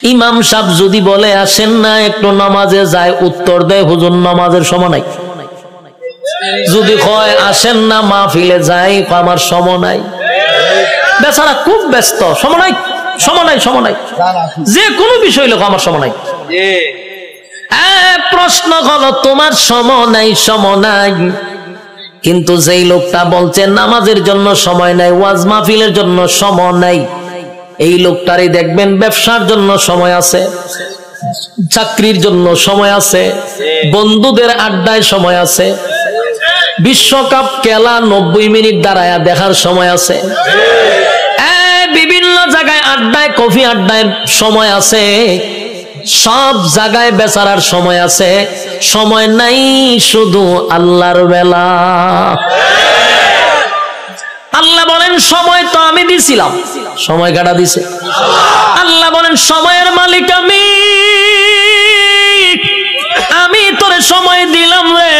ইমাম সাহেব যদি বলে আসেন না একটু নামাজে যায়, উত্তর দেয় হুজুর নামাজের সময় নাই। যদি কয় আসেন না মাহফিলে যাই, আমার সময় নাই। বেচারা খুব ব্যস্ত, সময় নাই, সময় নাই, সময় নাই, যে কোনো বিষয় লোক আমার সময় নাই। প্রশ্ন হলো তোমার সময় নাই, সময় নাই, কিন্তু যেই লোকটা বলছে নামাজের জন্য সময় নাই, ওয়াজ মাহফিলের জন্য সময় নাই, এই লোকটারই দেখবেন ব্যবসার জন্য সময় আছে, চাকরির জন্য সময় আছে, বন্ধুদের আড্ডায় সময় আছে, বিশ্বকাপ খেলা 90 মিনিট দাঁড়ায়া দেখার সময় আছে, বিভিন্ন জায়গায় আড্ডায় কফি আড্ডায় সময় আছে, সব জায়গায় বেচারার সময় আছে। সময় নাই শুধু আল্লাহর বেলা। আল্লাহ বলেন সময় তো আমি দিছিলাম, সময় কাটা দিছে। আল্লাহ বলেন সময়ের মালিক আমি তোরে সময় দিলাম রে,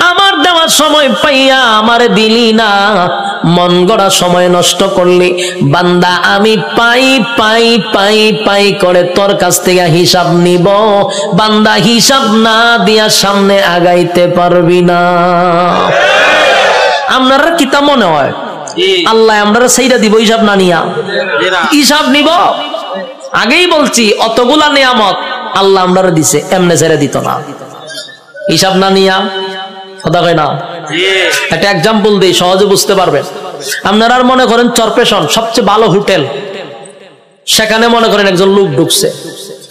আমার দেওয়ার সময় পাইয়া আমারে দিলি না, মন গড়া সময় নষ্ট করলি। বান্দা আমি পাই পাই পাই পাই করে তোর কাছ থেকে হিসাব নিব, বান্দা হিসাব না দিয়া সামনে আগাইতে পারবি না। আপনারা কি তা মনে হয় আল্লাহ আমরা সেইটা দিব হিসাব না নিয়া? হিসাব নিব। আগেই বলছি অতগুলা নিয়ামত আল্লাহ আমরা দিছে, এমনে ছেড়ে দিত না হিসাব না নিয়া। কথা কয় না? একটা এক্সাম্পল দিই সহজে বুঝতে পারবেন। আপনারা মনে করেন চরপেশন সবচেয়ে ভালো হোটেল, সেখানে মনে করেন একজন লোক ঢুকছে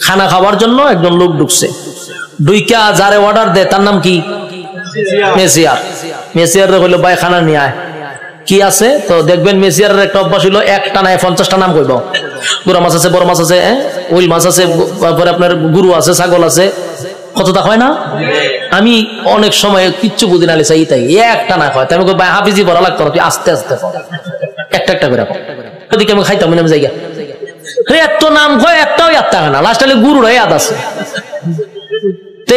খানা খাওয়ার জন্য, একজন লোক ঢুকছে, দুইকা যারে অর্ডার দেয় তার নাম কি? মেসিয়ার। মেসিয়ার হইলো ভাই খানা নিয়ে আয়, কি আছে তো দেখবেন মেসিয়ারের একটা অভ্যাস হইলো একটা নাই 50টা নাম কইব। গুড়া মাছ আছে, বড় মাছ আছে, উইল মাছ আছে, তারপরে আপনার গরু আছে, ছাগল আছে, কতটা হয় না? আমি অনেক সময় কিচ্ছু বুঝি না চাই তাই একটা না হয়, তাই আমি ভাই হাফিজি বড় লাগতো না, তুই আস্তে আস্তে একটা একটা করে ওদিকে আমি খাইতাম নাম জায়গা এত নাম কয় একটাও একটা হয় না, লাস্ট হলে গুরুর ইয়াদ আছে।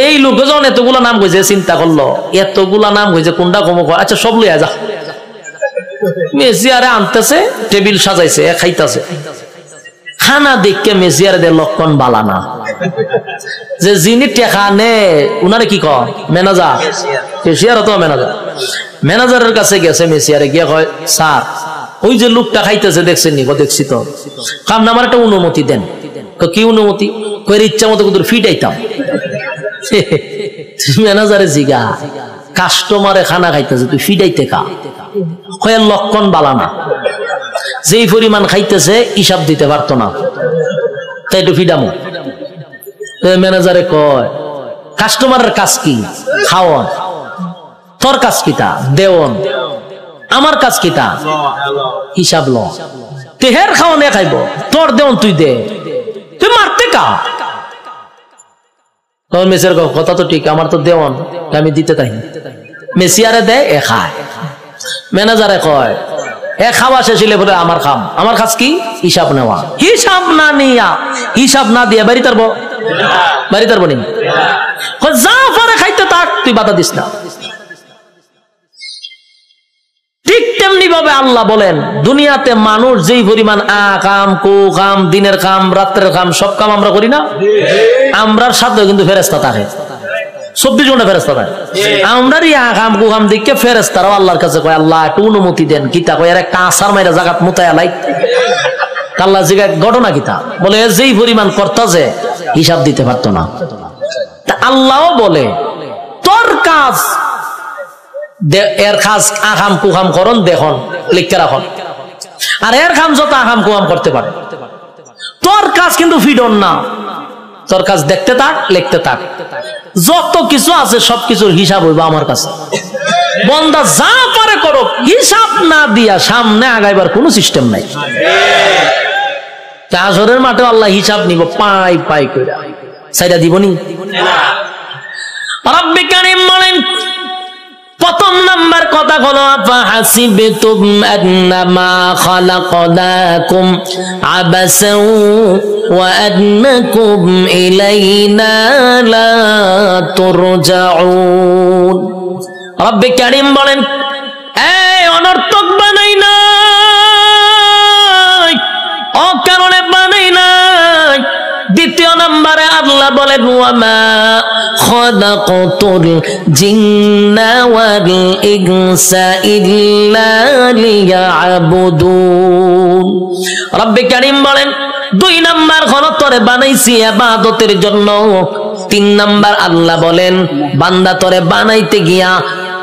এই লোকজন এতগুলা নাম কইছে, চিন্তা করলো এতগুলা নাম কইছে কোনটা কম কয়, আচ্ছা সব লইয়া যা। মেসিয়ারে আনতেছে, টেবিল সাজাইছে, খাইতেছে, খানা দেখে মেসিয়ারে দে লক্ষণ বালা না। যে যিনি টেকা নে উনারে কি কয়? ম্যানেজার। মেসিয়ার তো ম্যানেজার। ম্যানেজারের কাছে গেছে মেসিয়ারে গিয়ে কয় স্যার ওই যে লোকটা খাইতেছে দেখছেন নি? দেখছি তো। কাম না আমার একটা অনুমতি দেন। কি অনুমতি? কয়ের ইচ্ছা মতো কিন্তু ফিটাইতাম। ম্যানেজারে জিগা কাস্টমারে খানা খাইতেছে তুই ফিটাইতে কা? কয়ের লক্ষণ বালা না, যেই পরিমাণ খাইতেছে হিসাব দিতে পারতো না, তাই একটু ফিডামো। ম্যানেজারে কয় কাস্টমারের কাজ কি? খাওয়ান। তোর কাজ কিটা? দেওন। আমার কাজ কিটা? হিসাব ল। তেহের খাওয়ান এ খাইব, তোর দেওন তুই দে, তুই মারতে কা? মেসিয়ার কথা তো ঠিক, আমার তো দেওয়ান, আমি দিতে তাই। মেসিয়ারে দেয়, এ খায়। ম্যানেজারে কয় এ খাওয়া শেষ হইলে বলে আমার খাম। আমার কাজ কি? হিসাব নেওয়া। হিসাব না নিয়া, হিসাব না দিয়া বাড়ি তারবো, বাড়ি তারবো নি? যা পারে খাইতে থাক, তুই বাধা দিস না। ঠিক তেমনি ভাবে আল্লাহ বলেন দুনিয়াতে মানুষ যেই পরিমাণ কাম কু কাম, দিনের কাম রাত্রের কাম সব কাম আমরা করি না? আমরার সাথে কিন্তু ফেরেশতা থাকে, 24 ঘন্টা ফেরেশতা থাকে। আমরার কাম কু কাম দিকে ফেরেশতারাও আল্লাহর কাছে কয় আল্লাহ একটু অনুমতি দেন। কিতা কয় এর একটা আসার মাইরা জাগাত মুতায়া লাই। আল্লাহ জিজ্ঞাসা ঘটনা কিতা? বলে যেই পরিমাণ করতা যে হিসাব দিতে পারতো না। আল্লাহও বলে তোর কাজ এর কাজ আহাম কুহাম করন দেখুন লিখতে রাখুন, আর এর কাম যত আহাম কুহাম করতে পারে, তোর কাজ কিন্তু ফিডন না। তোর কাজ দেখতে থাক, লিখতে থাক, যত কিছু আছে সবকিছুর হিসাব হইব আমার কাছে। বন্দা যা পারে করো, হিসাব না দিয়া সামনে আগাইবার কোনো সিস্টেম নাই। হাসরের মাঠে আল্লাহ হিসাব নিব পাই পাই কইরা, সাইডা দিবনি। রব্বে কারীম বলেন প্রথম নাম্বার কথা হলো ফাহাসিবতুম আন্নামা খালাকনাকুম আবাসাও ওয়া আন্নাকুম ইলাইনা লা তুরজাউন। রব্বে কারীম বলেন এই অনর্থক বানাই নাই, অকারণে নম্বরে আল্লাহ বলেন ওয়ামা খালাকাতুল জিন্না ওয়াল ইনসা ইল্লা লিয়াবুদুন। রব্বে কারীম বলেন 2 নাম্বার হলো তোরে বানাইছি ইবাদতের জন্য। 3 নাম্বার আল্লাহ বলেন বান্দা তোরে বানাইতে গিয়া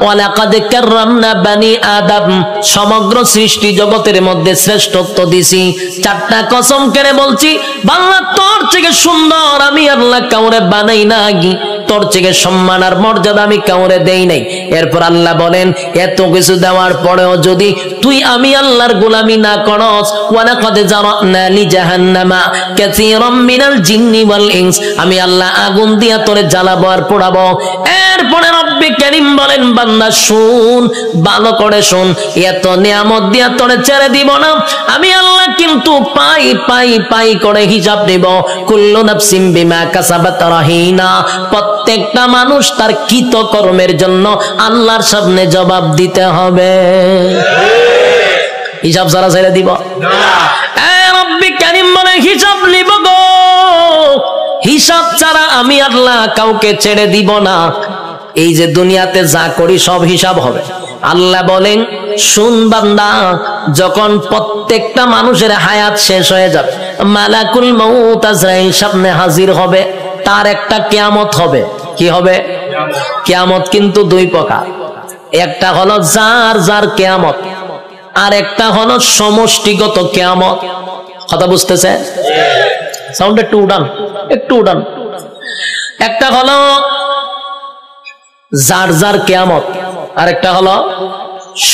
ওয়ালাকাদ কাররামনা বানি আদম, সমগ্র সৃষ্টি জগতের মধ্যে শ্রেষ্ঠত্ব দিছি। 4টা কসম করে বলছি বাংলা তোর থেকে সুন্দর আমি আল্লাহ কাউরে বানাই নাই, তোর থেকে সম্মান আর মর্যাদা আমি কাউরে দেই নাই। এরপর আল্লাহ বলেন এত কিছু দেওয়ার পরেও যদি তুই আমি আল্লাহর গোলামি না করস, ওয়ালাকাদ জারানা লি জাহান্নামা কাসীরাম মিনাল জিন্নি ওয়াল ইনস, আমি আল্লাহ আগুন দিয়া তোরে জ্বালাবো আর পোড়াবো। এরপরে রব্বে কারীম বলেন বান্দা শুন, ভালো করে শুন, এত নিয়ামত দিয়া তোরে ছেড়ে দিব না, আমি আল্লাহ কিন্তু পাই পাই পাই করে হিসাব দেব। কুল্লু নাফসিন বিমা কাসাবাত রাহিনা, প্রত্যেকটা মানুষ তার কৃত কর্মের জন্য আল্লাহর সামনে জবাব দিতে হবে। হিসাব ছাড়া ছেড়ে দিব না। রব্বে কারীম বলে হিসাব নিব গো, হিসাব ছাড়া আমি আল্লাহ কাউকে ছেড়ে দিব না। এই যে দুনিয়াতে যা করি সব হিসাব হবে। আল্লাহ বলেন শুন বান্দা, যখন প্রত্যেকটা মানুষের হায়াত শেষ হয়ে যাবে, মালাকুল মউত আজরাইল সামনে হাজির হবে, তার একটা কিয়ামত হবে। কি হবে? কিয়ামত কিন্তু 2 প্রকার, একটা হলো যার যার কিয়ামত, আর একটা হলো সমষ্টিগত কিয়ামত। কথা বুঝতেছে? সাউন্ড একটু উঠান, একটু উঠান। একটা হলো যার যার কিয়ামত, আর একটা হলো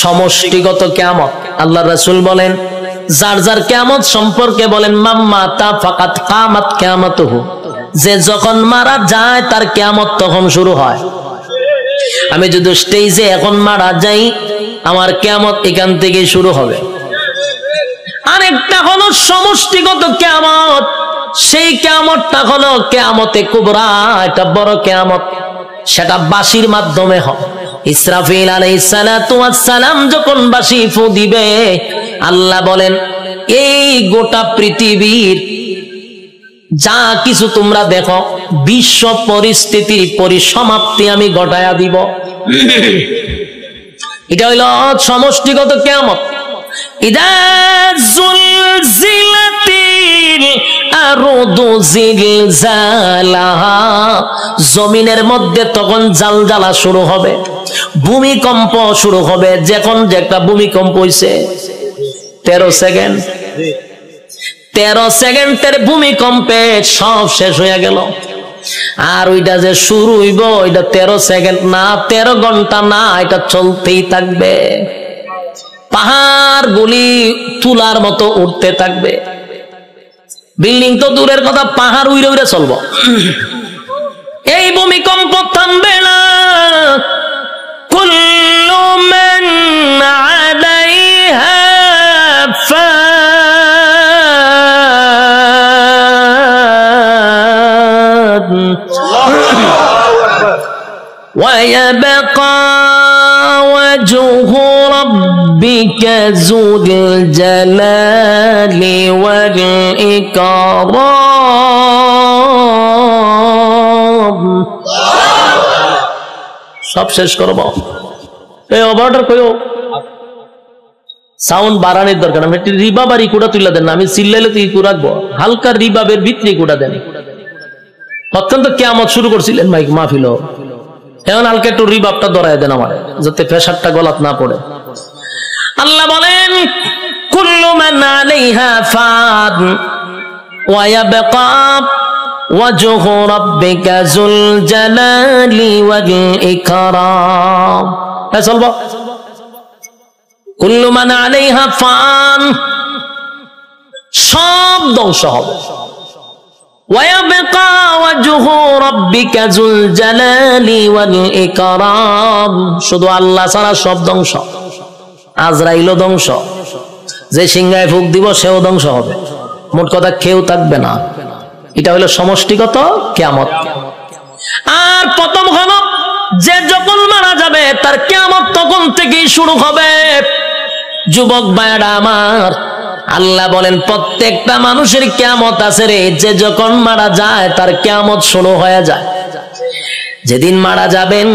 সমষ্টিগত কিয়ামত। আল্লাহ রাসূল বলেন যার যার কিয়ামত সম্পর্কে বলেন মাম্মাতা ফাকাত কামাত কিয়ামাতুহু, যে যখন মারা যায় তার কিয়ামত তখন শুরু হয়। আমি যদি স্টেজে এখন মারা যাই, আমার কিয়ামত এখান থেকে শুরু হবে। আরেকটা হলো সমষ্টিগত কিয়ামত, সেই কিয়ামতটা হলো কিয়ামতে কুবরা, এটা বড় কিয়ামত, সেটা বাঁশির মাধ্যমে হয়। ইসরাফিল আলাইহিস সালাতু ওয়াস সালাম যখন বাঁশি ফু দিবে, আল্লাহ বলেন এই গোটা পৃথিবীর যা কিছু তোমরা দেখো বিশ্ব পরিস্থিতির পরিসমাপ্তি আমি ঘটায়া দিব। এটা হইল সমষ্টিগত কিয়ামত। ইদা জুলজিলাতিল আরদু জিলজালাহা, জমিনের মধ্যে তখন জালজালা শুরু হবে, ভূমিকম্প শুরু হবে। যখন যে একটা ভূমিকম্প হইছে 13 সেকেন্ড, 13 সেকেন্ডের ভূমিকম্পে সব শেষ হয়ে গেল। আর ওইটা যে শুরু হইব, ওইটা 13 সেকেন্ড না, 13 ঘন্টা না, এটা চলতেই থাকবে। পাহাড় গুলি তুলার মতো উঠতে থাকবে। বিল্ডিং তো দূরের কথা, পাহাড় উইরে উইরে চলবো। এই ভূমিকম্প থামবে না। কুল্লু মান আলাইহা ফান ওয়া ইয়াবকা ওয়াজহু রাব্বিকা যুল জালালি ওয়াল ইকরাম। সব শেষ করব। এই অর্ডার কইও সাউন্ড বাড়ানোর দরকার। আমি একটু রিবাব আর ইকুটা তুলে দেন না, আমি চিল্লাইলে তো ইকু রাখবো। হালকা রিবাবের ভিতরে ইকুটা দেন। অত্যন্ত কিয়ামত শুরু করছিলেন মাইক মাহফিল, এখন হালকা একটু রিবাবটা ধরায় দেন আমার, যাতে প্রেসারটা গলাত না পড়ে। আল্লাহ বলেন কুল্লু মান আলাইহা ফান ওয়া ইয়াবকা ওয়াজহু রাব্বিকা যুল জালালি ওয়াল ইকরাম। চলবো। কুল্লু মান আলাইহা ফান, সব ধ্বংস হবে। ওয়া ইয়াবকা ওয়াজহু রাব্বিকা যুল জালালি ওয়াল ইকরাম, শুধু আল্লাহ ছাড়া সব ধ্বংস। আজরাইলও ধ্বংস, যে সিংহায় ফুক দিব সেও ধ্বংস হবে। মোট কথা কেউ থাকবে না। এটা হলো সমষ্টিগত কিয়ামত। আর প্রথম হলো যে যখন মারা যাবে তার কিয়ামত তখন থেকেই শুরু হবে। যুবক ভাইরা আমার, আল্লাহ বলেন প্রত্যেকটা মানুষের কিয়ামত আছে রে, যে যখন মারা যায় তার কিয়ামত শুরু হয়ে যায়। যেদিন মারা যাবেন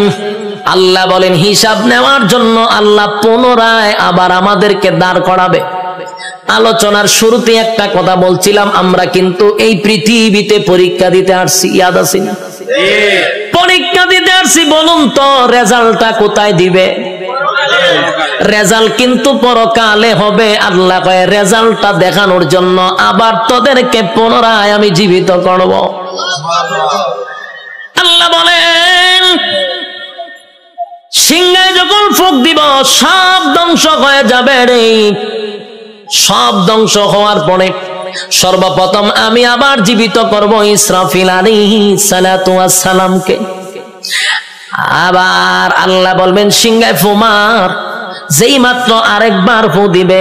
আল্লাহ বলেন হিসাব নেওয়ার জন্য আল্লাহ পুনরায় আবার আমাদেরকে দাঁড় করাবে। আলোচনার শুরুতে একটা কথা বলছিলাম, আমরা কিন্তু এই পৃথিবীতে পরীক্ষা দিতে আসছি, ইয়াদ আছে না? পরীক্ষা দিতে আসছি, বলুন তো রেজাল্টটা কোথায় দিবে? রেজাল্ট কিন্তু পরকালে হবে। আল্লাহ কয় রেজাল্টটা দেখানোর জন্য আবার তোদেরকে পুনরায় আমি জীবিত করব। আল্লাহ বলেন সিংহায় যখন ফুঁক দিব সব ধ্বংস হয়ে যাবে রে। সব ধ্বংস হওয়ার পরে সর্বপ্রথম আমি আবার জীবিত করব ইসরাফিল আলাইহিস সালাতু ওয়াস সালামকে। আবার আল্লাহ বলবেন সিংহায় ফু মার। যেই মাত্র আরেকবার ফু দিবে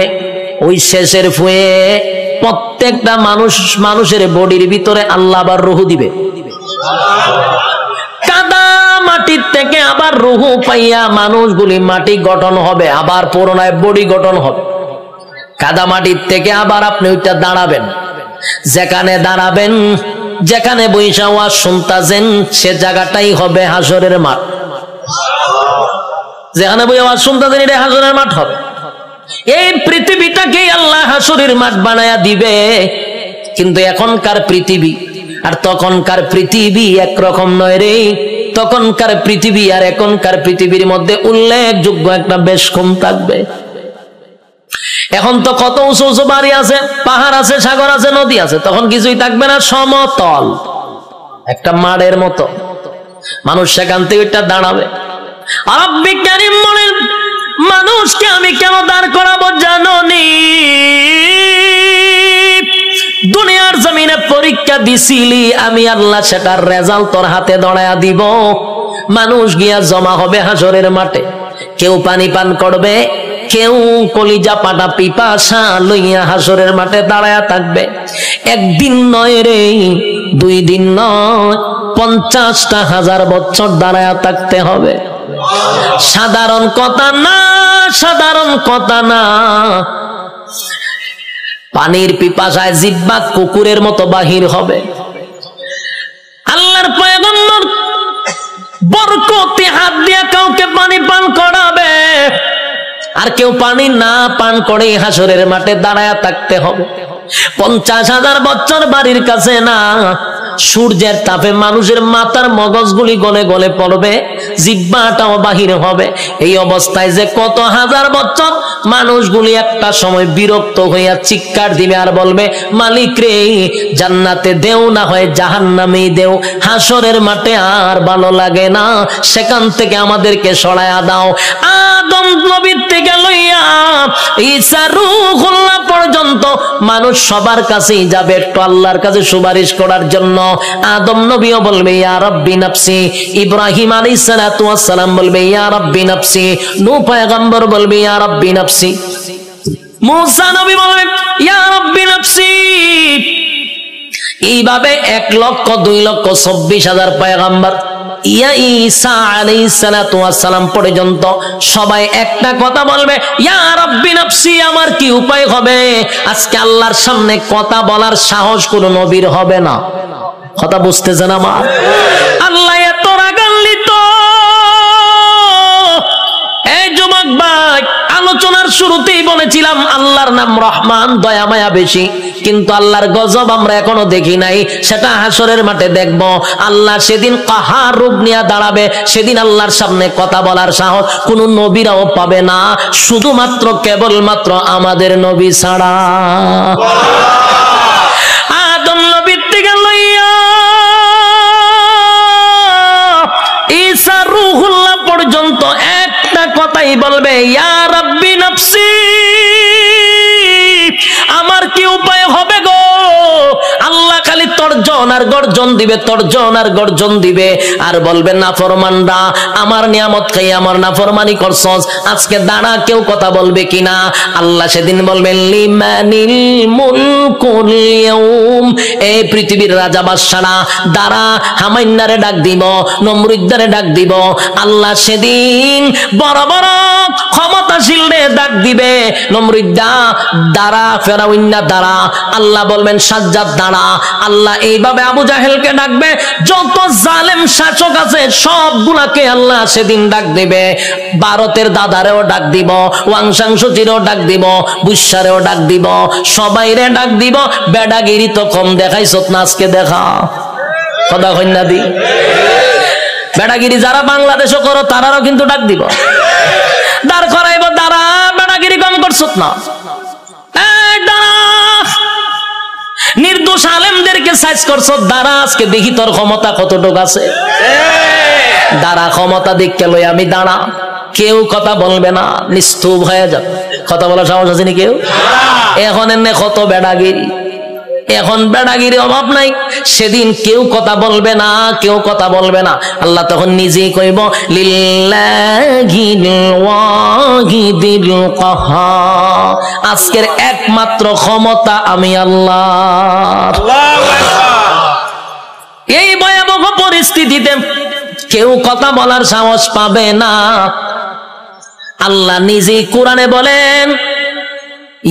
ওই শেষের ফুয়ে প্রত্যেকটা মানুষের বডির ভিতরে আল্লাহ আবার রূহ দিবে। কাদা মাটির থেকে আবার রূহ পাইয়া মানুষগুলি মাটি গঠন হবে, আবার পুনরায় বডি গঠন হবে। কাদা মাটির থেকে আবার আপনি ওইটা দাঁড়াবেন, যেখানে দাঁড়াবেন, যেখানে বৈশা ওয়াজ শুনতাছেন সে জায়গাটাই হবে হাসরের মাঠ। যেখানে বই আওয়াজ শুনতাছেন এটা হাসরের মাঠ হবে। এই পৃথিবীটাকে আল্লাহ হাসরের মাঠ বানায়া দিবে। কিন্তু এখনকার পৃথিবী আর তখনকার পৃথিবী একরকম নয় রে। তখনকার পৃথিবী আর এখনকার পৃথিবীর মধ্যে উল্লেখযোগ্য একটা বেশ কম থাকবে। এখন তো কত উঁচু উঁচু বাড়ি আছে, পাহাড় আছে, সাগর আছে, নদী আছে, তখন কিছুই থাকবে না, সমতল একটা মাঠের মতো। মানুষ সেখান থেকে ওইটা দাঁড়াবে। আর বিজ্ঞানী বলেন মানুষকে আমি কেন দাঁড় করাবো জানোনি? দুনিয়ার জমিনে পরীক্ষা দিছিলি, আমি আল্লাহ সেটার রেজাল্ট তোর হাতে ধরায়া দিব। মানুষ গিয়া জমা হবে হাসরের মাঠে। কেউ পানি পান করবে, কেউ কলিজা পাটা পিপাসা লইয়া হাসরের মাঠে দাঁড়ায়া থাকবে। একদিন নয় রে, 2 দিন নয়, 50,000 বছর দাঁড়ায়া থাকতে হবে। সাধারণ কথা না, সাধারণ কথা না। পানির পিপাসায় জিহ্বা কুকুরের মতো বাহির হবে। আল্লাহর পয়গম্বর বরকতে হাত দিয়া কাউকে পানি পান করাবে, আর কেউ পানি না পান করে হাসরের মাঠে দাঁড়ায়া থাকতে হবে। 50,000 বছর বাড়ির কাছে না। সূর্যের তাপে মানুষের মাথার মগজগুলি গলে গলে পড়বে, জিহ্বাটাও বাহির হবে। এই অবস্থায় যে কত হাজার বছর মানুষগুলি একটা সময় বিরক্ত হইয়া চিৎকার দিবে আর বলবে মালিক রে, জান্নাতে দেও না হয় জাহান্নামেই দেও, হাসরের মাঠে আর ভালো লাগে না, সেখান থেকে আমাদেরকে সরায়া দাও। আদম নবীর থেকে লইয়া ঈসা রূহুল্লাহ পর্যন্ত মানুষ সবার কাছেই যাবে একটু আল্লাহর কাছে সুপারিশ করার জন্য। আদম নবীও বলবে ইয়া রাব্বি নাফসি, ইব্রাহিম আলাইহিস সালাতু ওয়াস সালাম বলবে ইয়া রাব্বি নাফসি, নূহ পয়গম্বর বলবে ইয়া রাব্বি নাফসি, মুসা নবী বলবে ইয়া রাব্বি নাফসি। এইভাবে 1,02,24,000 পয়গম্বর ইয়া ঈসা আলাইহিস সালাতু ওয়াস সালাম পর্যন্ত সবাই একটা কথা বলবে ইয়া রাব্বি নাফসি। আমার কি উপায় হবে? আজকে আল্লাহর সামনে কথা বলার সাহস কোনো নবীর হবে না। কথা বুঝতেছেন আমার? আল্লাহ এত রাগান্বিত। এই যুবক ভাই, আলোচনার শুরুতেই বলেছিলাম আল্লাহর নাম রহমান, দয়া মায়া বেশি, কিন্তু আল্লাহর গজব আমরা এখনো দেখি নাই। সেটা হাসরের মাঠে দেখব। আল্লাহ সেদিন কাহার রূপ নিয়ে দাঁড়াবে, সেদিন আল্লাহর সামনে কথা বলার সাহস কোন নবীরাও পাবে না, শুধুমাত্র কেবলমাত্র আমাদের নবী ছাড়া। আদম নবীর থেকে লইয়া ঈসা রূহুল্লাহ পর্যন্ত একটা কথাই বলবে ইয়া রাব্বি নাফসি। আমার কি উপায় হবে গো? আল্লাহ খালি তর্জ তর্জন আর গর্জন দিবে, তর্জন আর গর্জন দিবে, আর বলবে নাফরমানরা আমার নিয়ামত খাই আমার নাফরমানি করছস, আজকে দাঁড়া কেউ কথা বলবে কিনা। আল্লাহ সেদিন বলবেন লিমানিল মুলকুল ইয়াউম, এই পৃথিবীর রাজা বাদশারা দাঁড়া, হামাইন্নারে ডাক দিব, নমরুদ্দারে ডাক দিব। আল্লাহ সেদিন বড় বড় ক্ষমতাশীলরে ডাক দিবে, নমরুদ্দা দাঁড়া, ফেরাউন্না দাঁড়া। আল্লাহ বলবেন সাজ্জাদ দাঁড়া। আল্লাহ এইভাবে আবু জাহেলকে ডাকবে, যত জালেম শাসক আছে সবগুলাকে আল্লাহ সেদিন ডাক দিবে। ভারতের দাদারেও ডাক দিব, ওয়াংশাং সুচিরেও ডাক দিব, বুসারেও ডাক দিব, সবাইরে ডাক দিব। বেডাগিরি তো কম দেখাইছত না, আজকে দেখা কথা কন্যা দি। বেডাগিরি যারা বাংলাদেশও করো তারাও কিন্তু ডাক দিব, দাঁড় করাইব, দাঁড়া বেডাগিরি কম করছত না, নির্দোষ আলেমদেরকে সাইজ করছো, দাঁড়া আজকে দেখি তোর ক্ষমতা কতটুকু আছে, দাঁড়া ক্ষমতা দেখকে লই আমি দাঁড়া। কেউ কথা বলবে না, নিস্তব্ধ হয়ে যাবে। কথা বলার সাহস আছে নি কেউ? এখন এনে কত বেড়াগিরি, এখন বেড়াগিরি অভাব নাই। সেদিন কেউ কথা বলবে না, কেউ কথা বলবে না। আল্লাহ তখন নিজেই কইব লিল্লাহিল ওয়াহিদিল কাহার, আজকের একমাত্র ক্ষমতা আমি আল্লাহ। এই ভয়াবহ পরিস্থিতিতে কেউ কথা বলার সাহস পাবে না। আল্লাহ নিজেই কোরআনে বলেন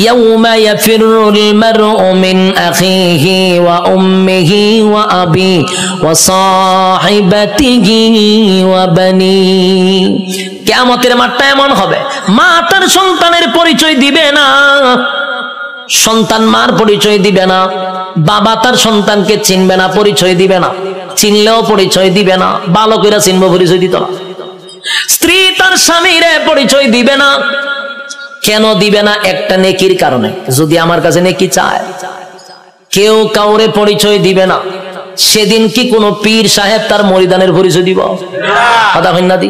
ইয়াউমা ইয়াফিরুল মারউ মিন আখিহি ওয়া উম্মিহি ওয়া আবি ওয়া সাহিবাতিহি ওয়া বানি। কিয়ামতের মাঠটা এমন হবে, মা তার সন্তানের পরিচয় দিবে না, সন্তান মার পরিচয় দিবে না, বাবা তার সন্তানকে চিনবে না, পরিচয় দিবে না, চিনলেও পরিচয় দিবে না, ভালো করে চিনবো পরিচয় দিত না। স্ত্রী তার স্বামীরে পরিচয় দিবে না। কেন দিবে না? একটা নেকির কারণে। যদি আমার কাছে নেকি চায়, কেউ কাউরে পরিচয় দিবে না। সেদিন কি কোনো পীর সাহেব তার মরিদানের পরিচয় দিব? কথা হয় না দি?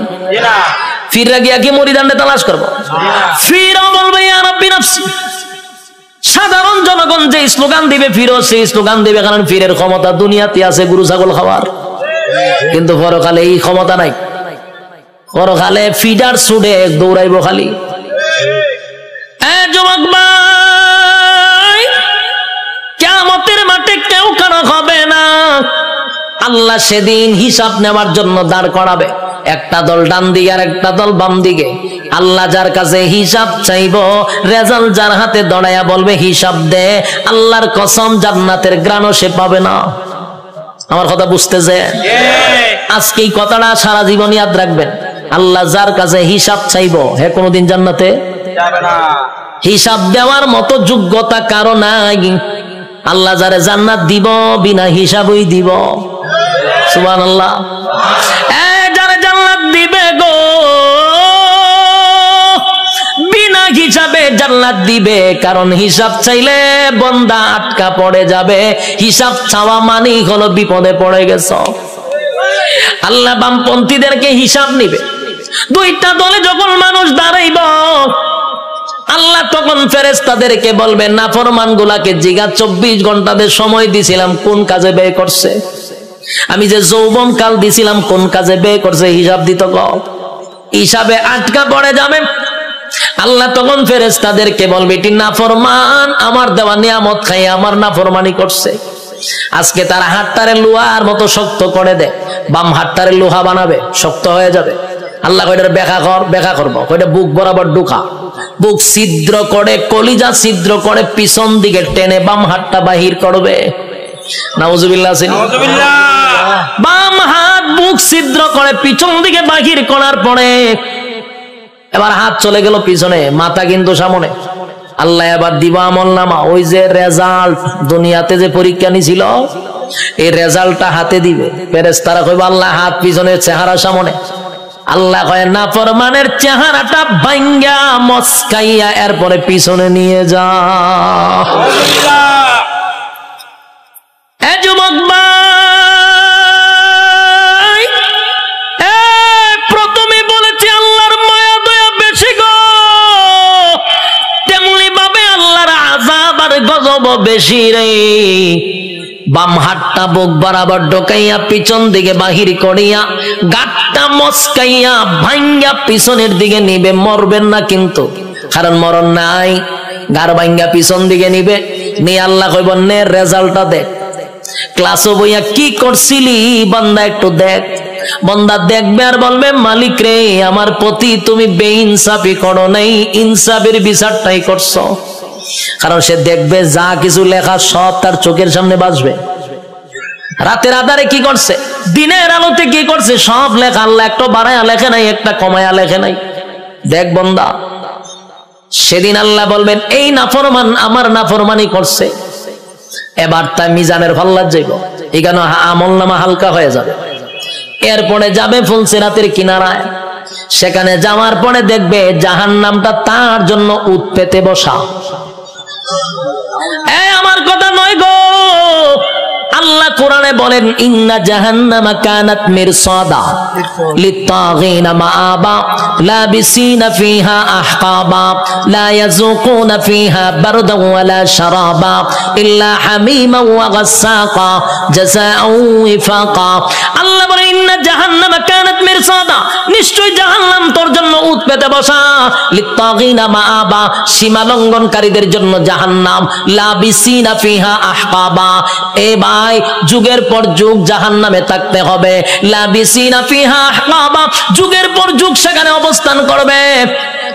পীররা গিয়া কি মরিদানটা তালাশ করবো? পীরও বলবে ইয়া রাব্বি নাফসি। সাধারণ জনগণ যে স্লোগান দিবে, পীরও সেই স্লোগান দিবে, কারণ পীরের ক্ষমতা দুনিয়াতে আছে গরু ছাগল খাওয়ার, কিন্তু পরকালে এই ক্ষমতা নাই। পরকালে ফিডার ছুটে দৌড়াইব খালি। যুবক ভাই, কিয়ামতের মাঠে কেউ কারো হবে না। আল্লাহ সেদিন হিসাব নেওয়ার জন্য দাঁড় করাবে, একটা দল ডান দিকে আর একটা দল বাম দিকে। আল্লাহ যার কাছে হিসাব চাইব, রেজাল্ট যার হাতে দড়াইয়া বলবে হিসাব দে, আল্লাহর কসম জান্নাতের গ্রাণও সে পাবে না। আমার কথা বুঝতেছে? আজকে এই কথাটা সারা জীবন ইয়াদ রাখবেন। আল্লাহ যার কাছে হিসাব চাইব, হে কোনোদিন জান্নাতে যাবে না। হিসাব দেওয়ার মতো যোগ্যতা কারো নাই। আল্লাহ যারে জান্নাত দিব বিনা হিসাবই দিব। সুবহানাল্লাহ। যারে জান্নাত দিবে গো বিনা হিসাবে জান্নাত দিবে, কারণ হিসাব চাইলে বান্দা আটকা পড়ে যাবে। হিসাব চাওয়া মানেই হলো বিপদে পড়ে গেছ। আল্লাহ বামপন্থীদেরকে হিসাব নিবে। দুইটা দলে যখন মানুষ দাঁড়াইব, আল্লাহ তখন ফেরেশতাদেরকে বলবেন নাফরমান গুলাকে জিগা 24 ঘন্টাদের সময় দিছিলাম কোন কাজে ব্যয় করছে, আমি যে যৌবন কাল দিছিলাম কোন কাজে ব্যয় করছে, হিসাব দিত। হিসাবে আটকা পড়ে যাবে। আল্লাহ তখন ফেরেশতাদেরকে বলবে এটি নাফরমান, আমার দেওয়া নিয়ামত খাই আমার নাফরমানি করছে। আজকে তার হাতটারে লোহার মতো শক্ত করে দে, বাম হাতটারে লোহা বানাবে, শক্ত হয়ে যাবে। আল্লাহ কয়টার ব্যাখ্যা করবো, কয়টা বুক বরাবর ঢুকা, বুক ছিদ্র করে, কলিজা ছিদ্র করে, পিছন দিকে টেনে বাম হাতটা বাহির করবে। নাউজুবিল্লাহ। বাম হাত বুক ছিদ্র করে পিছন দিকে বাহির করার পরে এবার হাত চলে গেল পিছনে, মাথা কিন্তু সামনে। আল্লাহ এবার দিবা আমল নামা, ওই যে রেজাল্ট দুনিয়াতে যে পরীক্ষা নিছিল এই রেজাল্টটা হাতে দিবে। ফেরেশতারা কইবে আল্লাহ হাত পিছনে, চেহারা সামনে। আল্লাহ কয় নাফরমানের চেহারাটা ভাঙ্গা মস্কাইয়া এরপরে পিছনে নিয়ে যা। যুবক ভাই, প্রথমে বলেছি আল্লাহর মায়া দয়া বেশি গো, তেমনি ভাবে আল্লাহর আযাব আর গজব বেশি রে। বাম হাতটা বুক বরাবর ঢোকাইয়া পিছন দিকে বাহির করিয়া গাঁটটা মস্কাইয়া ভাঙ্গা পিছনের দিকে নিবে, মরবেন না কিন্তু, কারণ মরণ নাই। গার ভাঙ্গা পিছন দিকে নিবে, নিয়ে আল্লাহ কইব নে রেজাল্টটা দেখ, ক্লাসও বইয়া কি করছিলি বান্দা একটু দেখ। বান্দা দেখবে আর বলবে মালিক রে, আমার প্রতি তুমি বেইনসাফি করো নাই, ইনসাফের বিচারটাই করছো। কারণ সে দেখবে যা কিছু লেখা সব তার চোখের সামনে বাজবে। রাতের আধারে কি করছে, দিনের আলোতে কি করছে, সব লেখা। আল্লাহ একটা বাড়ায়া লেখে নাই, একটা কমায়া লেখে নাই। দেখ বান্দা, সেদিন আল্লাহ বলবেন এই নাফরমান আমার নাফরমানি করছে, এবার তাই মিজানের পাল্লায় যাইব, এখানে আমল নামা হালকা হয়ে যাবে। এরপরে যাবে ফুলসিরাতের কিনারায়, সেখানে যাওয়ার পরে দেখবে জাহান্নামটা তার জন্য উৎ পেতে বসা। আমার কথা নয় গো, আল্লাহ কোরআনে বলেন ইন্না জাহান্নামা কানাত মিরসাদা লিত্তাগিনা মাআবা লাবিসিনা ফিহা আহকাবা লা ইয়াযুকুনা ফিহা বারদান ওয়ালা শারাবা ইল্লা হামিমা ওয়া গাসসাকা জাযাআউ ওয়াফাকা। আল্লাহ বলেন ইন্না জাহান্নামা কানাত মিরসাদা, নিশ্চয় জাহান্নাম তোর জন্য উৎ পেতে বসা। লিত্তাগিনা মাআবা, সীমা লঙ্ঘনকারীদের জন্য জাহান্নাম। লাবিসিনা ফিহা আহকাবা, এ ভাই যুগের পর যুগ জাহান্নামে থাকতে হবে। লাবিসিনা ফিহা আহকাবা, যুগের পর যুগ সেখানে অবস্থান করবে।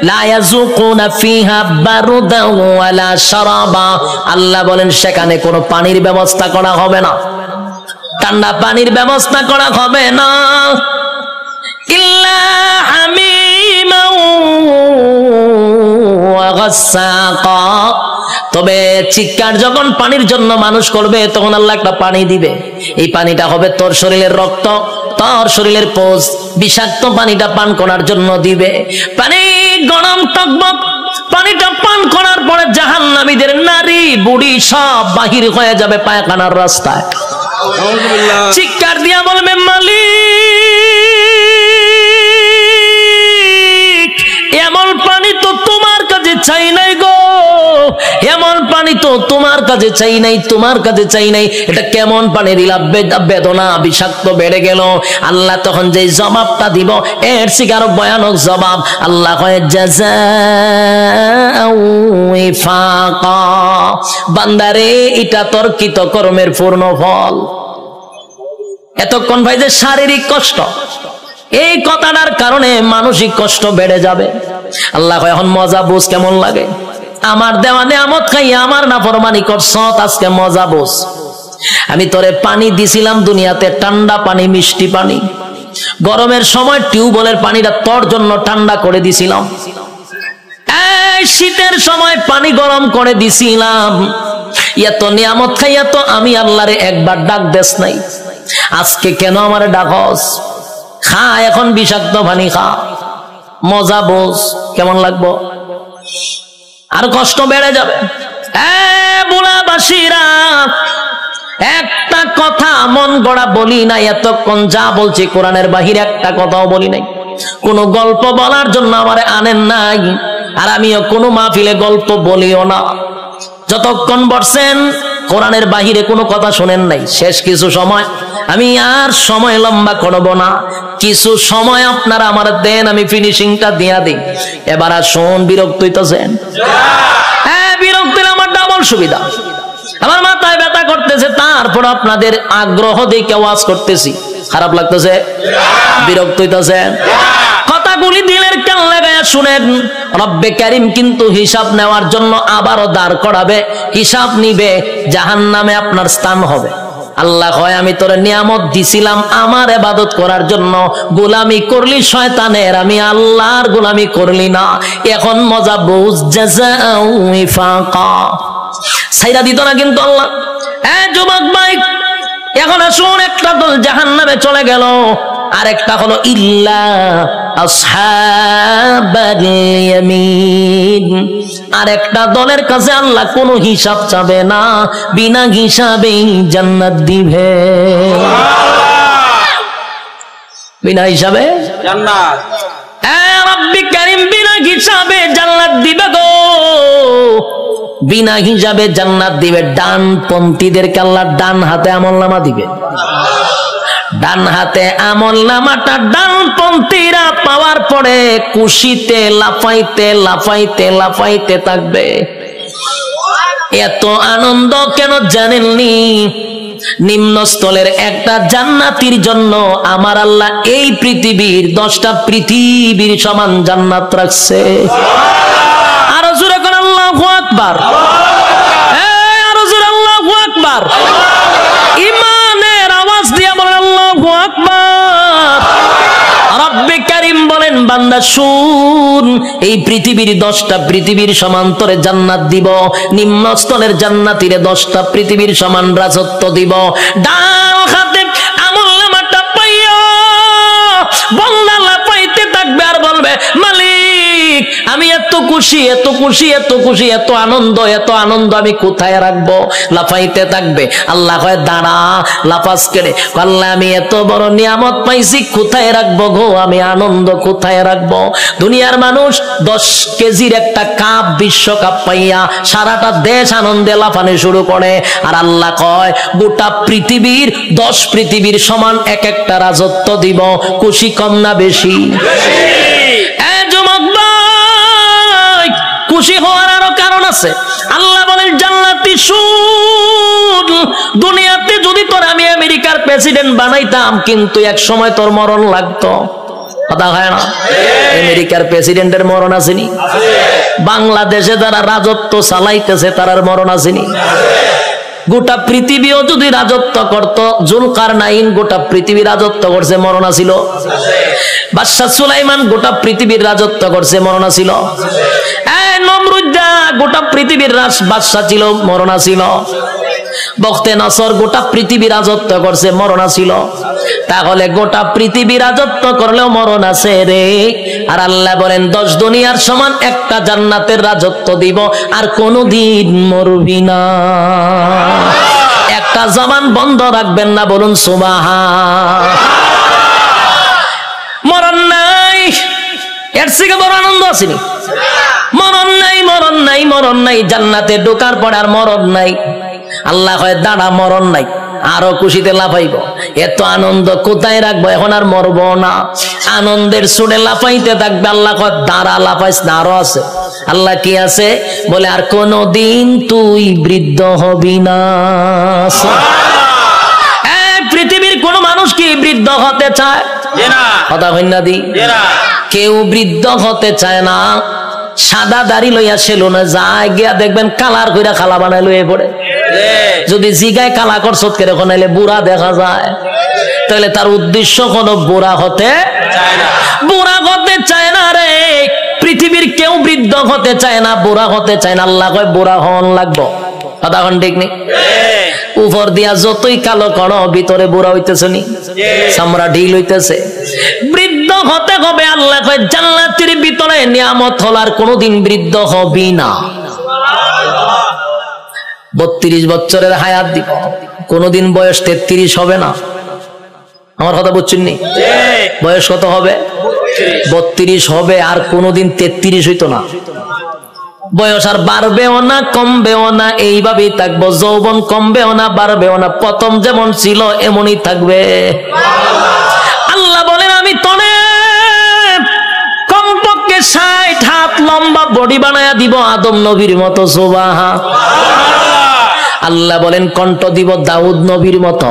লা ইয়াযুকুনা ফিহা বারদান ওয়ালা শারাবা, আল্লাহ বলেন সেখানে কোনো পানির ব্যবস্থা করা হবে না, ঠান্ডা পানির ব্যবস্থা করা হবে না। ইল্লা হামিমা ওয়া গাসসাকা, তবে চিৎকার যখন পানির জন্য মানুষ করবে তখন আল্লাহ একটা পানি দিবে। এই পানিটা হবে তোর শরীরের রক্ত, তোর শরীরের পোষ, বিষাক্ত পানিটা পান করার জন্য দিবে। পানি গরম টকবক, পানিটা পান করার পরে জাহান্নামীদের নারী বুড়ি সব বাহির হয়ে যাবে পায়খানার রাস্তায়। চিৎকার দিয়া বলবে মালিক, এমন পানি তো তোমার কাছে চাই নাই গো, এমন পানি তো তোমার কাছে চাই নাই, তোমার কাছে চাই নাই। এটা কেমন পানি দিলা, বেদনা বিষাক্ত বেড়ে গেল। আল্লাহ তখন যে জবাবটা দিব এর থেকে আরো ভয়ানক জবাব। আল্লাহ কয় জাযাআউ ওয়াফাকা, বান্দারে এটা তোর কৃতকর্মের পূর্ণ ফল। এতক্ষণ ভাই যে শারীরিক কষ্ট, এই কথাটার কারণে মানসিক কষ্ট বেড়ে যাবে। আল্লাহ কয় এখন মজা বুঝ কেমন লাগে, আমার দেওয়া নেয়ামত খাইয়া আমার নাফরমানি করছ, আজকে মজা বোঝ। আমি তোরে পানি দিছিলাম দুনিয়াতে, ঠান্ডা পানি, মিষ্টি পানি। গরমের সময় টিউবওয়েলের পানিটা তোর জন্য ঠান্ডা করে দিছিলাম, এই শীতের সময় পানি গরম করে দিছিলাম। এত নিয়ামত খাইয়া তো আমি আল্লাহরে একবার ডাক দেস নাই, আজকে কেন আমারে ডাকস? খা এখন বিষাক্ত পানি খা, মজা বোঝ কেমন লাগবো। আর কষ্ট বেড়ে যাবে। বুলাবাসীরা, একটা কথা মন গড়া বলি নাই এতক্ষণ, যা বলছি কোরআনের বাহিরে একটা কথাও বলি নাই। কোন গল্প বলার জন্য আমারে আনেন নাই, আর আমিও কোনো মাহফিলে গল্প বলিও না। যতক্ষণ বসছেন কোরআনের বাহিরে কোনো কথা শোনেন নাই। শেষ কিছু সময়, আমি আর সময় লম্বা করব না, কিছু সময় আপনারা আমার দেন, আমি ফিনিশিংটা দিয়া দিই। এবার আর শোন, বিরক্ত হইতেছেন? হ্যাঁ, বিরক্ত হলে আমার ডাবল সুবিধা। আমার মাথায় ব্যথা করতেছে, তারপর আপনাদের আগ্রহ দেখে ওয়াজ করতেছি, খারাপ লাগতেছে? বিরক্ত হইতেছেন? কথাগুলি দিলের কান লাগায়া শুনেন। রব্বে কারীম কিন্তু হিসাব নেওয়ার জন্য আবারও দাঁড় করাবে, হিসাব নিবে, জাহান্নামে আপনার স্থান হবে। আল্লাহ কয় আমি তোরে নিয়ামত দিছিলাম আমার ইবাদত করার জন্য, গোলামি করলি শয়তানের, আমি আল্লাহর গোলামি করলি না। এখন মজা বুঝ, জাযাআউ ওয়াফাকা, ছাইরা দিত না কিন্তু আল্লাহ। যুবক ভাই, এখন আসুন, একটা দল জাহান্নামে চলে গেল, আরেকটা হলো ইল্লা আসহাবাল ইয়ামিন, আরেকটা দলের কাছে আল্লাহ কোনো হিসাব চাবে না, বিনা হিসাবেই জান্নাত দিবে। বিনা হিসাবে জান্নাত, রব্বি কারীম বিনা হিসাবে জান্নাত দিবে গো। বিনা হিসাবে জান্নাত দিবে। ডানপন্থীদেরকে আল্লাহ ডান হাতে আমলনামা দিবে। ডান হাতে আমলনামাটা ডানপন্থীরা পাওয়ার পরে খুশিতে লাফাইতে লাফাইতে লাফাইতে থাকবে। এত আনন্দ কেন জানেননি? নিম্নস্থলের একটা জান্নাতীর জন্য আমার আল্লাহ এই পৃথিবীর 10টা পৃথিবীর সমান জান্নাত রাখছে। আরো জোরে কোন আল্লাহু আকবার, আরো জোরে আল্লাহু আকবার। ইমানের আওয়াজ দিয়ে বলেন আল্লাহু আকবার। রব্বে কারীম বলেন বান্দা শুন, এই পৃথিবীর 10টা পৃথিবীর সমান্তরে জান্নাত দিব, নিম্নস্থলের জান্নাতীরে 10টা পৃথিবীর সমান রাজত্ব দিব। ডান হাতে আমলনামাটা পাইয়া বান্দা লাফাইতে থাকবে আর বলবে মালিক আমি এত খুশি এত খুশি এত খুশি এত আনন্দ আমি কোথায় রাখবো? লাফাইতে থাকবে। আল্লাহ কয় দাঁড়া, লাফাস কেড়ে আল্লাহ আমি এত বড় নিয়ামত পাইছি কোথায় রাখবো গো? আমি আনন্দ কোথায় রাখবো? দুনিয়ার মানুষ 10 কেজির একটা কাপ বিশ্বকাপ পাইয়া সারাটা দেশ আনন্দে লাফানো শুরু করে, আর আল্লাহ কয় গোটা পৃথিবীর 10 পৃথিবীর সমান এক একটা রাজত্ব দিব। খুশি কম না বেশি? খুশি হওয়ার আরো কারণ আছে। আল্লাহ বলেন জান্নাতি শুন, দুনিয়াতে যদি তোর আমি আমেরিকার প্রেসিডেন্ট বানাইতাম কিন্তু এক সময় তোর মরণ লাগতো। কথা হয় না? আমেরিকার প্রেসিডেন্টের মরণ আসেনি? বাংলাদেশে যারা রাজত্ব চালাইতেছে তারার মরণ আসেনি? গোটা পৃথিবীও যদি রাজত্ব করত, জুলকারনাইন গোটা পৃথিবী রাজত্ব করছে, মরণ ছিল? বাদশা সুলাইমান গোটা পৃথিবীর রাজত্ব করছে, মরণ ছিল? নমরুদ্দা গোটা পৃথিবীর বাদশা ছিল, মরণ ছিল? বখতে নসর গোটা পৃথিবী রাজত্ব করছে, মরণ ছিল? তাহলে গোটা পৃথিবী রাজত্ব করলেও মরণ আছে রে। আর আল্লাহ বলেন 10 দুনিয়ার সমান একটা জান্নাতের রাজত্ব দিব, আর কোনদিন মরবি না। একটা জবান বন্ধ রাখবেন না, বলুন সুবহান। মরণ নাই, এর থেকে বড় আনন্দ আসেনি। মরণ নাই, মরণ নাই, মরণ নাই। জান্নাতে ঢোকার পর আর মরণ নাই। আল্লাহ কয় দাঁড়া, মরণ নাই, আরো খুশিতে লাফাইব। এত আনন্দ কোথায় রাখবো? এখন আর মরবো না। আনন্দের সুরে লাফাইতে থাকবে। আল্লাহ কয় দাঁড়া, লাফাইস না, আরো আছে। আল্লাহ কি আছে? বলে আর কোনদিন তুই বৃদ্ধ হবি না। পৃথিবীর কোন মানুষ কি বৃদ্ধ হতে চায়? কথা হইনা দি, কেউ বৃদ্ধ হতে চায় না। সাদা দাড়ি লইয়া সেলুনে যায়, গিয়া দেখবেন কালার কইরা খালা বানাই লইয়ে পড়ে। যদি জিগায় কালা করছ কেরকম নাইলে বুড়া দেখা যায়, তাহলে তার উদ্দেশ্য কোনো বুড়া হতে চায় না। বুড়া হতে চায় না রে। পৃথিবীর কেউ বৃদ্ধ হতে চায় না, বুড়া হতে চায় না। আল্লাহ কয় বুড়া হন লাগবো। কথা হন ঠিক নেই? উপর দিয়া যতই কালো করো ভিতরে বুড়া হইতেছে নি, চামড়া ঢিল হইতেছে। বৃদ্ধ হতে হবে। আল্লাহ কয় জান্নাতের ভিতরে নিয়ামত হল, আর কোনদিন বৃদ্ধ হবি না। 32 বছরের হায়াত দিব, কোনদিন বয়স 33 হবে না। আমার কথা বুঝছেন নি? বয়স কত হবে? 32 হবে, আর কোনদিন 33 হইতো না। বয়স আর বাড়বেও না কমবেও না, এইভাবেই থাকবো। যৌবন কমবেও না বাড়বেও না, প্রথম যেমন ছিল এমনই থাকবে। আল্লাহ বলেন আমি তনে কমপক্ষে 60 হাত লম্বা বডি বানায়া দিব আদম নবীর মতো। সুবহান। আল্লাহ বলেন কণ্ঠ দিব দাউদ নবীর মতো।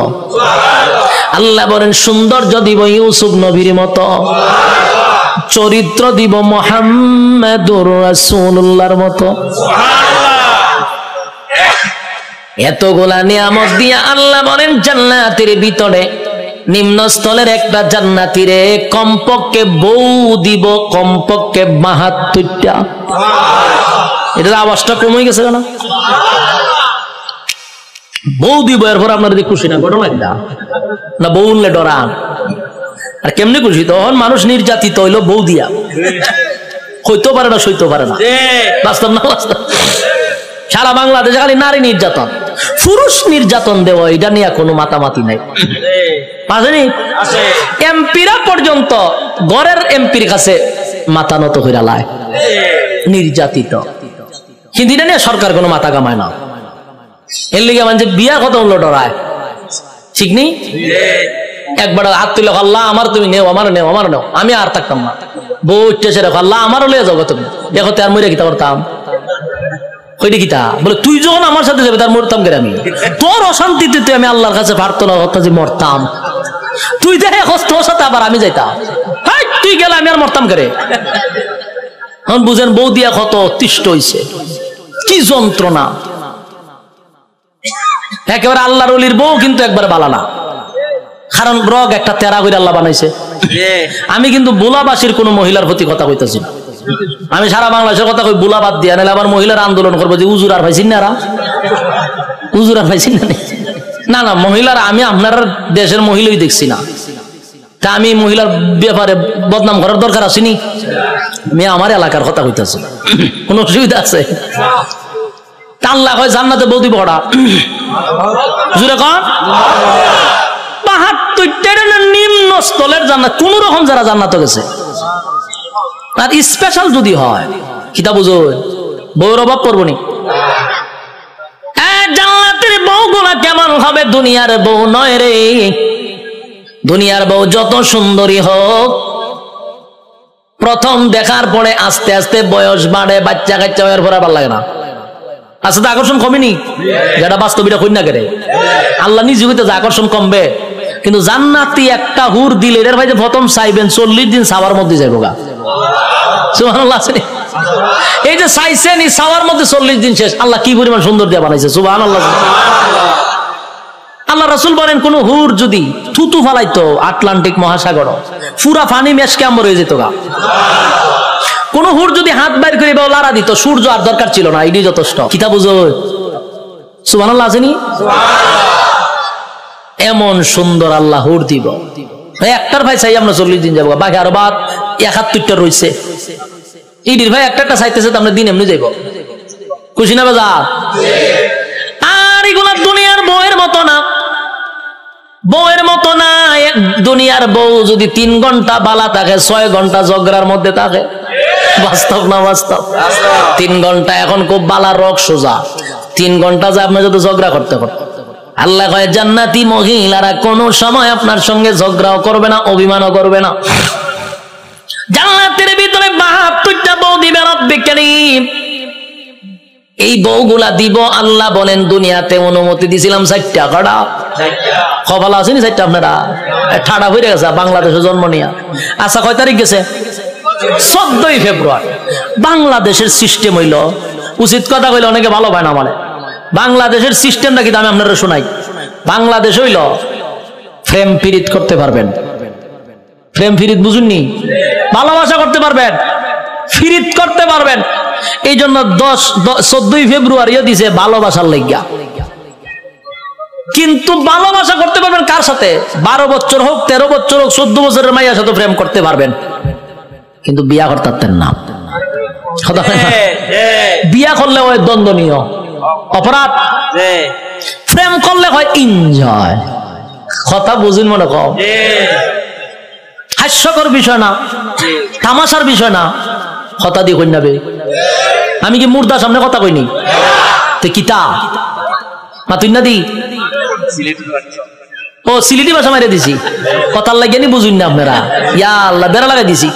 আল্লাহ বলেন সৌন্দর্য দিব ইউসুফ নবীর মতো। চরিত্র দিব মুহাম্মাদুর রাসূলুল্লাহর মতো। এতগুলা নিয়ামত দিয়া আল্লাহ বলেন জান্নাতের ভিতরে নিম্নস্থলের একটা জান্নাতীরে কমপক্ষে বউ দিব, কমপক্ষে 72টা। এটার আওয়াজটা কমে গেছে কেন? বউ দিব, এরপর আপনার যদি খুশি না ঘটনা না, বউ উনলে ডরান। আর কেমনে খুশি? তখন মানুষ নির্যাতিত হইলো বউ দিয়া, হইতে পারে না, সইতে পারে না। বাস্তব না বাস্তব? সারা বাংলাদেশে খালি নারী নির্যাতন, পুরুষ নির্যাতন দেওয়া, এটা নিয়ে কোনো মাতামাতি নাই। এমপিরা পর্যন্ত ঘরের এমপির কাছে মাথা নত হইরা লায়, নির্যাতিত। কিন্তু এটা নিয়ে সরকার কোনো মাথা কামায় না। এর লিগে মানে বিয়া কত হলো ডরায়, ঠিক নেই? একবার হাত তুলে আল্লাহ আমার তুমি নেও, আমার নেও, আমার নেও, আমি আর থাকতাম না। বউ উঠতেছে রেখো আল্লাহ আমারও লিয়ে যাবো, তুমি দেখো আর মরে কিতা করতাম। ওইটা কিতা বলে তুই যখন আমার সাথে যাবে তার মরতাম কে আমি, তোর অশান্তিতে তুই আমি আল্লাহর কাছে প্রার্থনা করতাম যে মরতাম, তুই দেখে তোর সাথে আবার আমি যাইতাম, তুই গেলে আমি আর মরতাম কে। এখন বুঝেন বউ দিয়া কত অতিষ্ঠ হইছে, কি যন্ত্রণা। একেবারে আল্লাহর ওলির বউ কিন্তু একবারে বালানা, কারণ রগ একটা তেরা করে আল্লাহ বানাইছে। আমি কিন্তু বুলাবাসীর কোন মহিলার প্রতি কথা কইতেছি না, আমি সারা বাংলাদেশের কথা কই, বুলা বাদ দিয়া নাহলে আবার মহিলার আন্দোলন করবো যে উজুর আর পাইছেন না, উজুর আর পাইছেন না। না মহিলার আমি আপনার দেশের মহিলাই দেখছি না, তা আমি মহিলার ব্যাপারে বদনাম করার দরকার আসেনি। আমি আমার এলাকার কথা কইতেছি, কোন অসুবিধা আছে? আল্লাহ হয় জান্নাতে বৌদি বড়া জুড়ে কন ৭২ নিম্ন স্থলের জান্নাত, কোন রকম যারা জান্নাত গেছে। আর স্পেশাল যদি হয় কিতা বুঝো, বউর অভাব পড়বো নি। জান্নাতের বউগুলা কেমন হবে? দুনিয়ার বউ নয় রে। দুনিয়ার বউ যত সুন্দরী হোক, প্রথম দেখার পরে আস্তে আস্তে বয়স বাড়ে, বাচ্চা কাচ্চা হওয়ার পরে ভালো লাগে না। আচ্ছা, তো আকর্ষণ কমেনি? যেটা বাস্তবিটা কই না কেরে, আল্লাহ নিজে হইতে যে আকর্ষণ কমবে, কিন্তু জান্নাতি একটা হুর দিলে এর ভাই যে প্রথম চাইবেন 40 দিন সাওয়ার মধ্যে যাইব গা। সুবহানাল্লাহ আছে। এই যে চাইছেন এই সাওয়ার মধ্যে 40 দিন শেষ। আল্লাহ কি পরিমাণ সুন্দর দিয়ে বানাইছে, সুবহানাল্লাহ। আল্লাহ রাসূল বলেন কোন হুর যদি থুতু ফালাইতো আটলান্টিক মহাসাগর, পুরা পানি মেশকে আমর হয়ে যেত গা। কোন হুর যদি হাত বাইর করে লাড়া দিত, সূর্য আর দরকার ছিল না, এটাই যথেষ্ট। কিতা বুঝো? সুবহানাল্লাহ আছেনি? এমন সুন্দর আল্লাহ হুর দিব। একটার ভাই চাই আমরা 40 দিন যাবো, বাকি আরো বাদ 71টা রয়েছে। ইডির ভাই একটা চাইতেছে, আমরা দিন এমনি যাইব, খুশি না বাজার? আর এগুলা দুনিয়ার বউয়ের মতো না, বউয়ের মতো না। দুনিয়ার বউ যদি 3 ঘন্টা বালা থাকে, 6 ঘন্টা ঝগড়ার মধ্যে থাকে। বাস্তব না বাস্তব? 3 ঘন্টা এখন খুব বালা রক সোজা, 3 ঘন্টা যে আপনি যদি ঝগড়া করতে করতে। আল্লাহ কয় জান্নাতি মহিলারা কোন সময় আপনার সঙ্গে ঝগড়াও করবে না, অভিমানও করবে না। জান্নাতের ভিতরে 72টা বউ দিবে রব্বুল কারীম। এই বউগুলা দিব আল্লাহ বলেন দুনিয়াতে অনুমতি দিছিলাম 4টা। কটা কপাল আসেনি 4টা? আপনারা ঠাডা হয়ে গেছে বাংলাদেশে জন্ম নিয়া। আচ্ছা, কয় তারিখ গেছে? 14ই ফেব্রুয়ারি। বাংলাদেশের সিস্টেম হইল, উচিত কথা কইলে অনেকে ভালো পায় না মানে, বাংলাদেশের সিস্টেমটা কি আমি আপনারা শোনাই। বাংলাদেশ হইল প্রেম ফিরিত করতে পারবেন, প্রেম ফিরিত বুঝুননি, ভালোবাসা করতে পারবেন, ফিরিত করতে পারবেন। এই জন্য 14ই ফেব্রুয়ারি দিছে ভালোবাসার লাগিয়া। কিন্তু ভালোবাসা করতে পারবেন কার সাথে? 12 বছর হোক, 13 বছর হোক, 14 বছরের মাইয়ার সাথে প্রেম করতে পারবেন, কিন্তু বিয়া করতে পারতেন না। বিয়া করলে হয় দ্বন্দ্বনীয় অপরাধ, প্রেম করলে হয় এনজয়। কথা বুঝুন মনে কম, হাস্যকর বিষয় না, তামাশার বিষয় না। কথা দিয়ে কই নাবে, আমি কি মুর্দার সামনে কথা কইনি? তো কিতা মাতুই না দি, ও সিলেটি ভাষা মারিয়ে দিছি, কথার লাগিয়ে নি বুঝুন না আপনারা। ইয়া আল্লাহ, বেড়া লাগাই দিছি,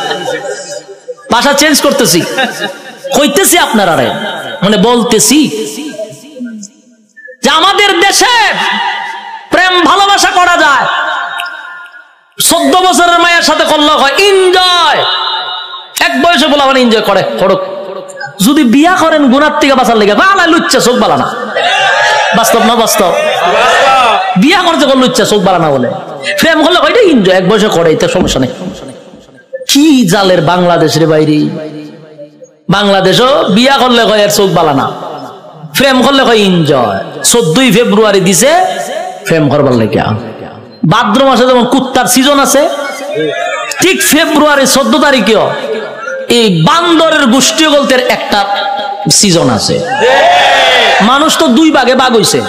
ভাষা চেঞ্জ করতেছি, কইতেছি আপনারা মানে বলতেছি যে আমাদের দেশে প্রেম ভালোবাসা করা যায়। 14 বছরের মায়ের সাথে করলে হয় এনজয়। এক বয়সে বলা মানে এনজয় করে করুক। যদি বিয়া করেন গুনার থেকে বাঁচার লেগে বালা লুচ্চা চোখ বালা না। বাস্তব না বাস্তব? বিয়া করতে করলে লুচ্চা চোখ বালা না বলে, প্রেম করলে হয় এনজয়, এক বয়সে করে, এতে সমস্যা নেই। কি জালের বাংলাদেশের বাইরে, বাংলাদেশও বিয়া করলে হয় এর চোখ বালা না, প্রেম করলে হয় এনজয়। 14ই ফেব্রুয়ারি দিছে প্রেম করবার লেগে। ভাদ্র মাসে যেমন কুত্তার সিজন আছে, ঠিক ফেব্রুয়ারি 14 তারিখেও এই বান্দরের গোষ্ঠী গল্পের একটা সিজন আছে। মানুষ তো 2 ভাগে ভাগ হইছে,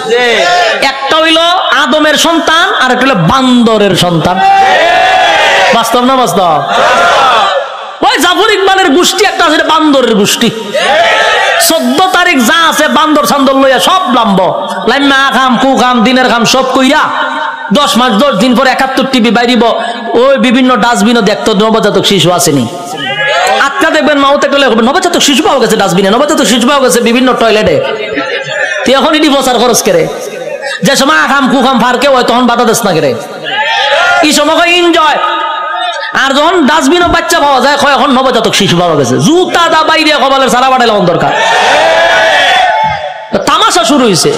একটা হইল আদমের সন্তান, আর একটা হইল বান্দরের সন্তান। বাস্তব না বাস্তব? ওই জাফর ইকবালের গোষ্ঠী একটা আছে, বান্দরের গোষ্ঠী। 14 তারিখ যা আছে বান্দর সান্দর লইয়া সব লাম্ব লাইমা খাম কু খাম দিনের খাম সব কইরা 10 মাস 10 দিন পর 71 টিভি বাইরিব ওই বিভিন্ন ডাস্টবিনও দেখতো নবজাতক শিশু আসেনি আটকা দেখবেন মাউতে কইলে নবজাতক শিশু পাওয়া গেছে ডাস্টবিনে নবজাতক শিশু পাওয়া গেছে বিভিন্ন টয়লেটে তুই এখন এটি বসার খরচ করে যে সময় আখাম কুখাম ফারকে হয় তখন বাধা দেশ না করে এই সময় এনজয় আর যখন ডাস্টবিনও বাচ্চা পাওয়া যায় এখন নবজাতক শিশু পাওয়া গেছে জুতা দা বাইরে কপালের সারা বাড়াইলে দরকার তামাশা শুরু হয়েছে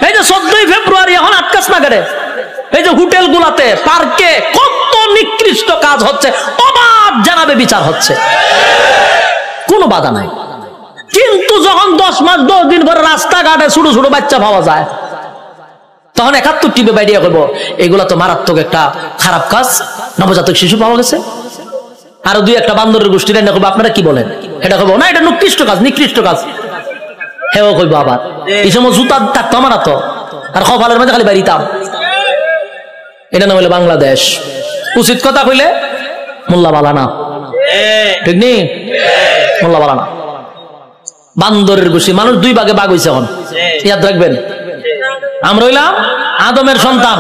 এই যে 14 ফেব্রুয়ারি এখন আটকাস না করে এই যে হোটেল গুলাতে পার্কে কত নিকৃষ্ট কাজ হচ্ছে অবাধ জানাবে বিচার হচ্ছে কোনো বাধা নাই কিন্তু যখন 10 মাস 10 দিন পরে রাস্তাঘাটে ছোট ছোট বাচ্চা পাওয়া যায় তখন 71 টিভি বাইরিয়া করবো এগুলা তো মারাত্মক একটা খারাপ কাজ নবজাতক শিশু পাওয়া গেছে আরো 2-1টা বান্দরের গোষ্ঠী রান্না করবো আপনারা কি বলেন এটা করবো না এটা নিকৃষ্ট কাজ হেও কইব আবার এই সময় জুতা থাকতো আমার তো আর কপালের মধ্যে খালি বাইরিতাম এটা না হলে বাংলাদেশ উচিত কথা কইলে মোল্লা বালা না ঠিক নেই মোল্লা বালা না বান্দরের গোষ্ঠী মানুষ 2 ভাগে ভাগ হয়েছে এখন ইয়াদ রাখবেন আমরা হইলাম আদমের সন্তান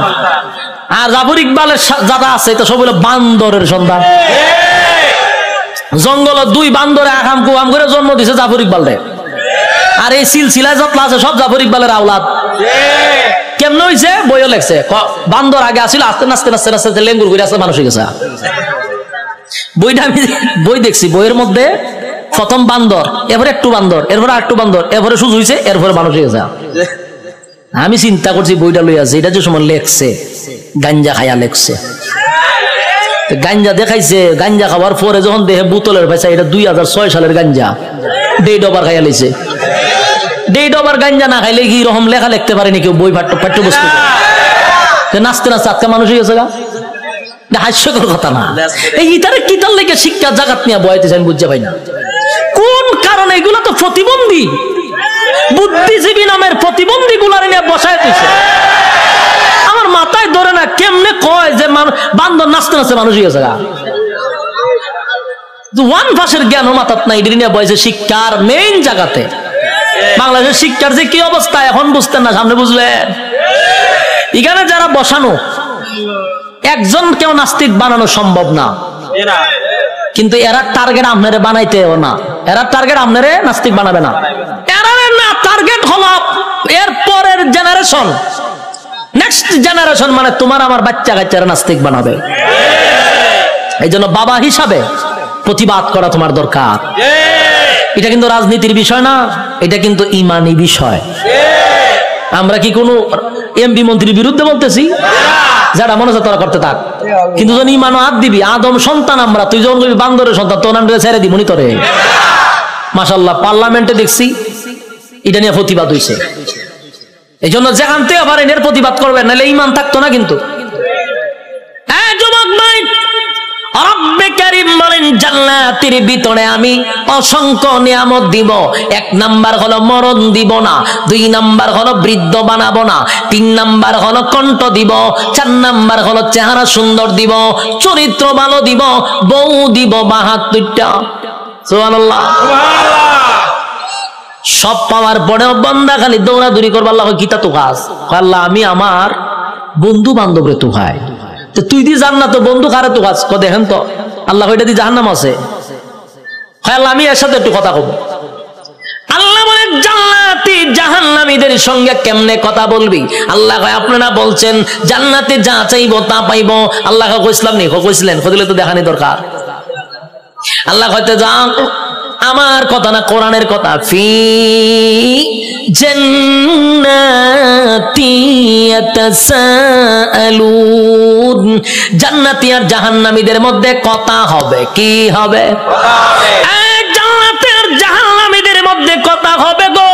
আর জাফর ইকবালের যারা আছে এটা সব হইলো বান্দরের সন্তান জঙ্গল 2 বান্দরে আখাম কুয়াম করে জন্ম দিছে জাফর ইকবাল রে আর এই সিলসিলায় যত আছে সব জাফর ইকবালের আওলাদ কেমন হইছে বইও লেখছে বান্দর আগে আসিল আস্তে নাস্তে লেঙ্গুর করে আসতে মানুষ হয়ে গেছে বইটা আমি বই দেখছি বইয়ের মধ্যে প্রথম বান্দর এরপরে একটু বান্দর এরপরে আরেকটু বান্দর এরপরে সুজ হইছে এরপরে মানুষ হয়ে গেছে আমি চিন্তা করছি বইটা লইয়া আছে এটা যে সময় লেখছে গাঞ্জা খাইয়া লেখছে গাঞ্জা দেখাইছে গাঞ্জা খাওয়ার পরে যখন দেহে বোতলের পয়সা এটা 2006 সালের গাঞ্জা ডেট ওভার খাইয়া লেছে ডেট ওভার গাঞ্জা না খাইলে কি রকম লেখা লিখতে পারেনি কেউ বই পাঠ্যবস্তু নাচতে আজকে মানুষ হয়ে গেছে গা হাস্যকর কথা না এই ইতারে কিতার লেগে শিক্ষা জাগাত নিয়ে বয়াইতেছে আমি বুঝতে পাই না কোন কারণে এগুলো তো প্রতিবন্ধী বুদ্ধিজীবী নামের প্রতিবন্ধী গুলার নিয়ে বসাইতেছে আমার মাথায় ধরে না কেমনে কয় যে বান্দর নাচতে মানুষ হয়ে গেছে গা ওয়ান ভাষের জ্ঞান মাথাত নাই এটি নিয়ে বয়সে শিক্ষার মেইন জায়গাতে বাংলাদেশের শিক্ষার যে কি অবস্থা এখন বুঝতেন না সামনে বুঝলেন এখানে যারা বসানো একজন কেউ নাস্তিক বানানো সম্ভব না কিন্তু এরা টার্গেট আপনারে বানাইতেও না এরা টার্গেট আপনারে নাস্তিক বানাবে না এরা না টার্গেট হলো এর পরের জেনারেশন নেক্সট জেনারেশন মানে তোমার আমার বাচ্চা কাচ্চারা নাস্তিক বানাবে এই জন্য বাবা হিসাবে প্রতিবাদ করা তোমার দরকার এটা কিন্তু রাজনীতির বিষয় না এটা কিন্তু ইমানি বিষয় আমরা কি কোনো এমপি মন্ত্রীর বিরুদ্ধে বলতেছি যারা মনে হচ্ছে তোরা করতে থাক কিন্তু যখন ইমানও হাত দিবি আদম সন্তান আমরা তুই যখন বান্দরের সন্তান তোর নামটা ছেড়ে দিবনি তোরে মাশাআল্লাহ পার্লামেন্টে দেখছি এটা নিয়ে প্রতিবাদ হয়েছে এই জন্য যেখান থেকে পারেন এর প্রতিবাদ করবেন নাহলে ইমান থাকতো না কিন্তু যুবক ভাই রব্বে কারীম বলেন জান্নাতের ভিতরে আমি অসংখ্য নিয়ামত দিব 1 নাম্বার হলো মরণ দিব না 2 নাম্বার হলো বৃদ্ধ বানাবো না 3 নাম্বার হলো কণ্ঠ দিব 4 নাম্বার হলো চেহারা সুন্দর দিব চরিত্র ভালো দিব বউ দিব 72টা সুবহানাল্লাহ সব পাওয়ার পরেও বান্দা খালি দৌড়াদৌড়ি করবে আল্লাহ কিতা তো কাজ আল্লাহ আমি আমার বন্ধু বান্ধবরে তো ভাই তুই দি জান্নাত তো বন্ধু কারে তো কাজ দেখেন তো আল্লাহ ওইটা দি জাহান্নাম আছে আল্লাহ আমি এর সাথে একটু কথা কব আল্লাহ বলে জান্নাতি জাহান্নামীদের সঙ্গে কেমনে কথা বলবি আল্লাহ কয় আপনারা বলছেন জান্নাতে যা চাইবো তা পাইবো আল্লাহ কইছিলাম নি কইছিলেন কইলে তো দেখানি দরকার আল্লাহ কইতে যা আমার কথা না কোরআনের কথা ফি জান্নাতি ইয়াতাসাআলুন জান্নাতি আর জাহান্নামীদের মধ্যে কথা হবে কি হবে এই জান্নাতি আর জাহান্নামীদের মধ্যে কথা হবে গো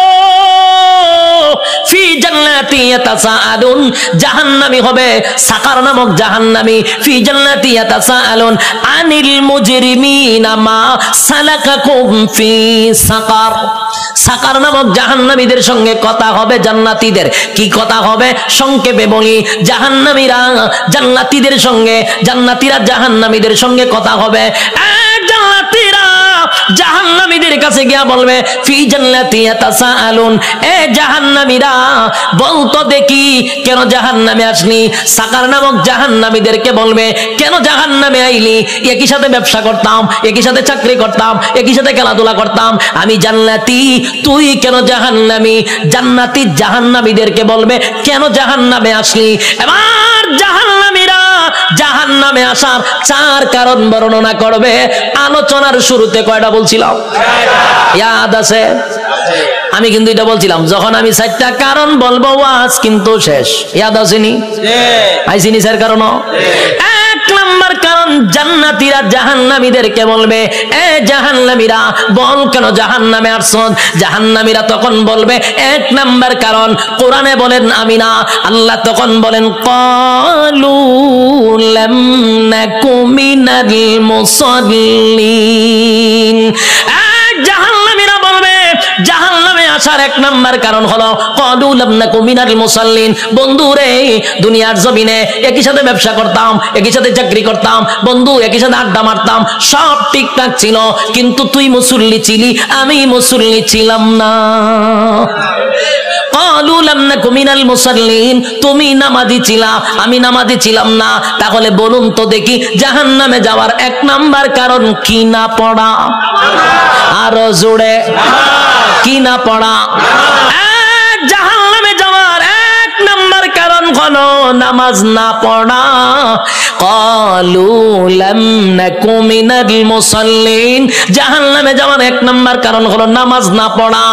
ফি জান্নাতি ইয়াতাসাআলুন জাহান্নামী হবে সাকার নামক জাহান্নামী ফি জান্নাতি ইয়াতাসাআলুন আনিল মুজরিমিনা মা সালাকাকুম ফি সাকার সাকার নামক জাহান্নামীদের সঙ্গে কথা হবে জান্নাতীদের কি কথা হবে সংক্ষেপে বলি জাহান্নামীরা জান্নাতীদের সঙ্গে জান্নাতীরা জাহান্নামীদের সঙ্গে কথা হবে জান্নাতীরা জাহান্নামীদের কাছে গিয়া বলবে ফি জান্নাতি ইয়াতাসাআলুন, এ জাহান্নামীরা বলতো দেখি কেন জাহান্নামে আসলি? সাকার নামক জাহান্নামীদেরকে বলবে কেন জাহান্নামে আইলি? একই সাথে ব্যবসা করতাম, একই সাথে চাকরি করতাম, একই সাথে খেলাধুলা করতাম, আমি জান্নাতি, তুই কেন জাহান্নামী? জান্নাতি জাহান্নামীদেরকে বলবে কেন জাহান্নামে আসলি? এবার জাহান্নামীরা জাহান্নামে আসার 4 কারণ বর্ণনা করবে। আলোচনার শুরুতে কয়টা বলছিলাম? ইয়াদ আছে? আমি কিন্তু এটা বলছিলাম যখন আমি 4টা কারণ বলবো ওয়াজ কিন্তু শেষ। ইয়াদ আসেনি? আইসিনি স্যার? কারণ 1 নাম্বার কারণ, জান্নাতীরা জাহান্নামীদেরকে বলবে এ জাহান্নামীরা বল কেন জাহান্নামে আসছ? জাহান্নামীরা তখন বলবে 1 নাম্বার কারণ কোরআনে বলেন আমি না, আল্লাহ তখন বলেন ক্বালু লাম নাকু মিনাল মুসাল্লিন। জাহান্নামীরা বলবে জাহান্নামে আসার 1 নাম্বার কারণ হলো ক্বালু লাম নাকু মিনাল মুসাল্লিন। বন্ধু রে, দুনিয়ার জমিনে একই সাথে ব্যবসা করতাম, একই সাথে চাকরি করতাম, বন্ধু একই সাথে আড্ডা মারতাম, সব ঠিকঠাক ছিল, কিন্তু তুই মুসল্লি ছিলি, আমি মুসল্লি ছিলাম না। ক্বালু লাম নাকু মিনাল মুসাল্লিন, তুমি নামাজি ছিলা, আমি নামাজি ছিলাম না। তাহলে বলুন তো দেখি জাহান্নামে যাওয়ার 1 নাম্বার কারণ কি না পড়া? আরো জোরে, কি না পড়া? জাহান্নামে যাওয়ার 1 নাম্বার কারণ হলো নামাজ না পড়া। ক্বালু লাম নাকু মিনাল মুসাল্লিন, জাহান্নামে যাওয়ার 1 নাম্বার কারণ হলো নামাজ না পড়া।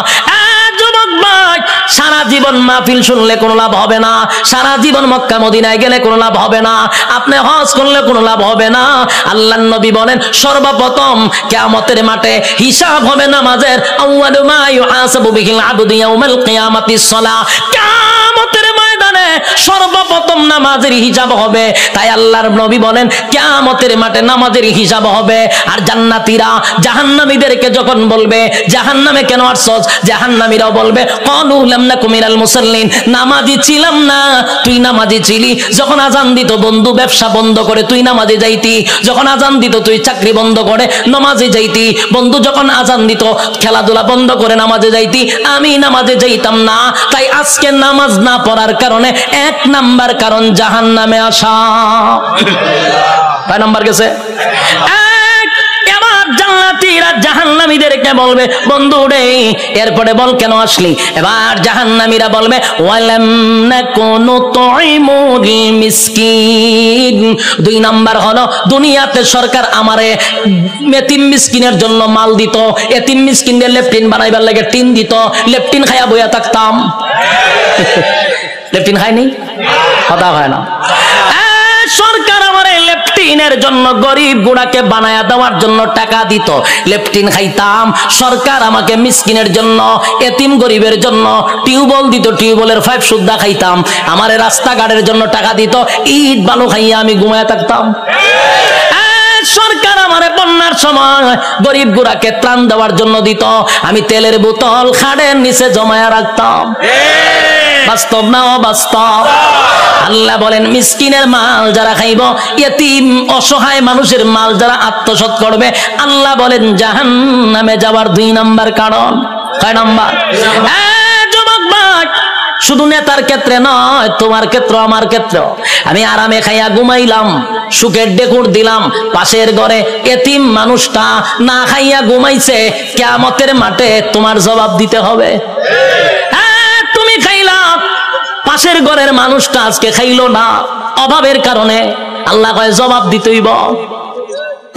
যুবক ভাই, সারা জীবন মাহফিল শুনলে কোনো লাভ হবে না, সারা জীবন মক্কা মদিনায় গেলে কোনো লাভ হবে না, আপনি হজ করলে কোনো লাভ হবে না। আল্লাহর নবী বলেন সর্বপ্রথম কিয়ামতের মাঠে হিসাব হবে নামাজের। আউয়ালু মা ইউহাসাবু বিহিল আবদু ইয়াউমাল কিয়ামাতিস সালাহ। কিয়ামতের ময়দানে সর্বপ্রথম নামাজের হিসাব হবে। তাই আল্লাহর নবী বলেন কিয়ামতের মাঠে নামাজের হিসাব হবে। আর জান্নাতীরা জাহান্নামীদেরকে যখন বলবে জাহান্নামে কেন আসছস, জাহান্নামীরাও বলবে ক্বালু লাম নাকু মিনাল মুসাল্লিন, নামাজি ছিলাম না, তুই নামাজি ছিলি। যখন আজান দিত বন্ধু ব্যবসা বন্ধ করে তুই নামাজে যাইতি, যখন আজান দিত তুই চাকরি বন্ধ করে নামাজে যাইতি, বন্ধু যখন আজান দিত খেলাধুলা বন্ধ করে নামাজে যাইতি, আমি নামাজে যাইতাম না। তাই আজকে নামাজ না পড়ার কারণে 1 নাম্বার কারণ জাহান্নামে আসা। কয় নাম্বার গেছে? জান্নাতীরা জাহান্নামীদেরকে বলবে বন্ধু রে এরপরে বল কেন আসলি? এবার জাহান্নামীরা বলবে ওয়ালাম নাকুনু তুইমুল মিসকিন। 2 নাম্বার হলো দুনিয়াতে সরকার আমারে এতিম মিসকিনের জন্য মাল দিত, এতিম মিসকিনদের লেফটিন বানাইবার লাগে টিন দিত, লেফটিন খাইয়া বইয়া থাকতাম। লেফটিন খাইনি? কথা হয় না। সরকার আমারে লেফটিনের জন্য গরিব গুড়াকে বানায়া দেওয়ার জন্য টাকা দিত, লেফটিন খাইতাম। সরকার আমাকে মিসকিনের জন্য এতিম গরিবের জন্য টিউবওয়েল দিত, টিউবওয়েলের 5 সুদ্ধা খাইতাম। আমারে রাস্তাঘাটের জন্য টাকা দিত, ইট বালু খাইয়া আমি ঘুমায়া থাকতাম। সরকার আমারে বন্যার সময় গরিব গুড়াকে ত্রাণ দেওয়ার জন্য দিত, আমি তেলের বোতল খাড়ের নিচে জমায়া রাখতাম। বাস্তব না অবাস্তব? আল্লাহ বলেন মিসকিনের মাল যারা খাইব, ইতিম অসহায় মানুষের মাল যারা আত্মসাৎ করবে, আল্লাহ বলেন জাহান্নামে যাওয়ার 2 নাম্বার কারণ। কয় নাম্বার? যুবক ভাই, শুধু নেতার ক্ষেত্রে নয়, তোমার ক্ষেত্র আমার ক্ষেত্র। আমি আরামে খাইয়া ঘুমাইলাম, সুখের ডেকুর দিলাম, পাশের ঘরে এতিম মানুষটা না খাইয়া ঘুমাইছে, কিয়ামতের মাঠে তোমার জবাব দিতে হবে। তুমি খাইলা, পাশের ঘরের মানুষটা আজকে খাইলো না অভাবের কারণে, আল্লাহ কয় জবাব দিতেইব।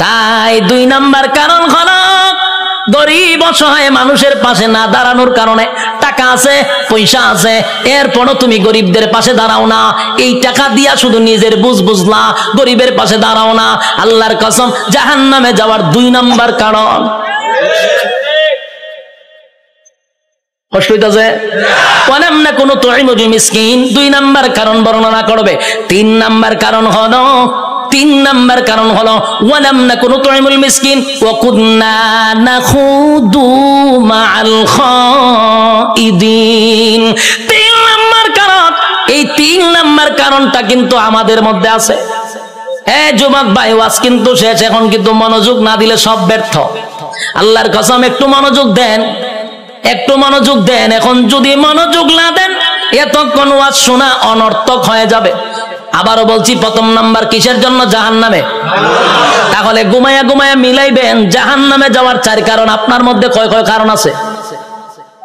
তাই 2 নাম্বার কারণ হলো গরিব অসহায় মানুষের পাশে না দাঁড়ানোর কারণে। টাকা আছে, পয়সা আছে, এরপরও তুমি গরিবদের পাশে দাঁড়াও না। এই টাকা দিয়া শুধু নিজের বুঝলা, গরিবের পাশে দাঁড়াও না। আল্লাহর কসম জাহান্নামে যাওয়ার 2 নাম্বার কারণ। কষ্ট হইতাছে? ওয়ালাম নাকুনু তুইমুল মিসকিন 2 নাম্বার কারণ বর্ণনা করবে। 3 নাম্বার কারণ হলো ওয়ালাম নাকুনু তুইমুল মিসকিন ওয়া কুননা নাখুদু মাআল খাইদিন। 3 নাম্বার কারণ, এই 3 নাম্বার কারণটা কিন্তু আমাদের মধ্যে আছে। যুবক ভাই, ওয়াজ কিন্তু শেষ, এখন কিন্তু মনোযোগ না দিলে সব ব্যর্থ। আল্লাহর কসম, একটু মনোযোগ দেন, একটু মনোযোগ দেন। এখন যদি মনোযোগ না দেন, এতক্ষণ ওয়াজ শোনা অনর্থক হয়ে যাবে। আবারও বলছি, প্রথম নাম্বার কিসের জন্য? জাহান্নামে। তাহলে ঘুমায়া ঘুমায়া মিলাইবেন জাহান্নামে যাওয়ার 4 কারণ। আপনার মধ্যে কয় কয় কারণ আছে?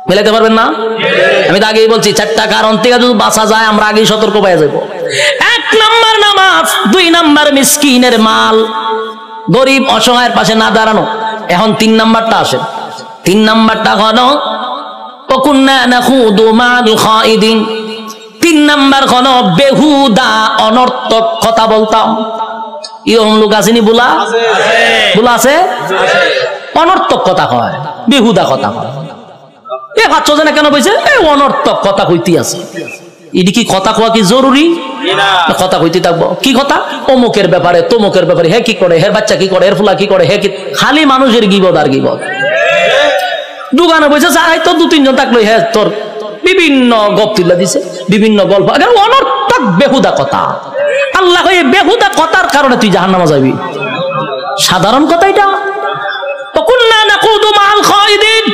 মিলাইতে পারবেন না? আমি তো আগেই বলছি, 4টা কারণ থেকে যদি বাঁচা যায়, আমরা আগেই সতর্ক পেয়ে যাব। 1 নাম্বার নামাজ, 2 নাম্বার মিসকিনের মাল, গরিব অসহায়ের পাশে না দাঁড়ানো। এখন 3 নাম্বারটা আসে। 3 নাম্বারটা হলো ওয়াকুন্না নাখুদু মাল খাইদিন। 3 নাম্বার হলো বেহুদা অনর্থক কথা বলতাম। এরকম লোক আসেনি? বুলা আছে, অনর্থক কথা হয়, বেহুদা কথা হয়। এ ভাবছো যে না কেন বলছে? অনর্থক কথা কইতে আছে। এটি কি কথা কোয়া কি জরুরি? কথা কইতে থাকবো। কি কথা? অমুকের ব্যাপারে, তমুকের ব্যাপারে, হে কি করে, হের বাচ্চা কি করে, হের ফুলা কি করে, হে কি। খালি মানুষের গিবদ আর গিবদ। দোকানে বসে তো 2-3 জন থাকলো, হ্যাঁ তোর বিভিন্ন গপ তুলে দিছে, বিভিন্ন গল্প, অনর্থক বেহুদা কথা। আল্লাহ এই বেহুদা কথার কারণে তুই জাহান্নামে যাবি। সাধারণ কথা এটা। ওয়াকুন্না নাকুদু মাল খাইদিন,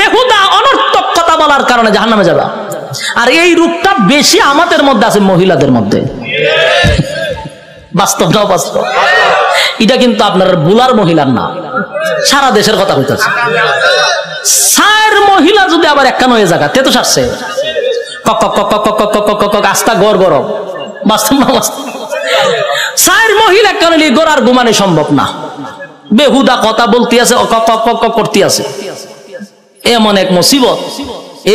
বেহুদা অনর্থক কথা বলার কারণে জাহান্নামে যাবা। আর এই রূপটা বেশি আমাদের মধ্যে আছে, মহিলাদের মধ্যে। বাস্তব না বাস্তব? এটা কিন্তু আপনার বুলার মহিলার না, সারা দেশের কথা কইতাছে। 4 মহিলা যদি আবার একখান হয়ে জায়গা, তে তো সারছে আস্তা গড় গরম। বাস্তব না বাস্তব? 4 মহিলা একখান হলে গড়ার ঘুমানো সম্ভব না। বেহুদা কথা বলতে আছে, করতে আছে। এমন এক মুসিবত।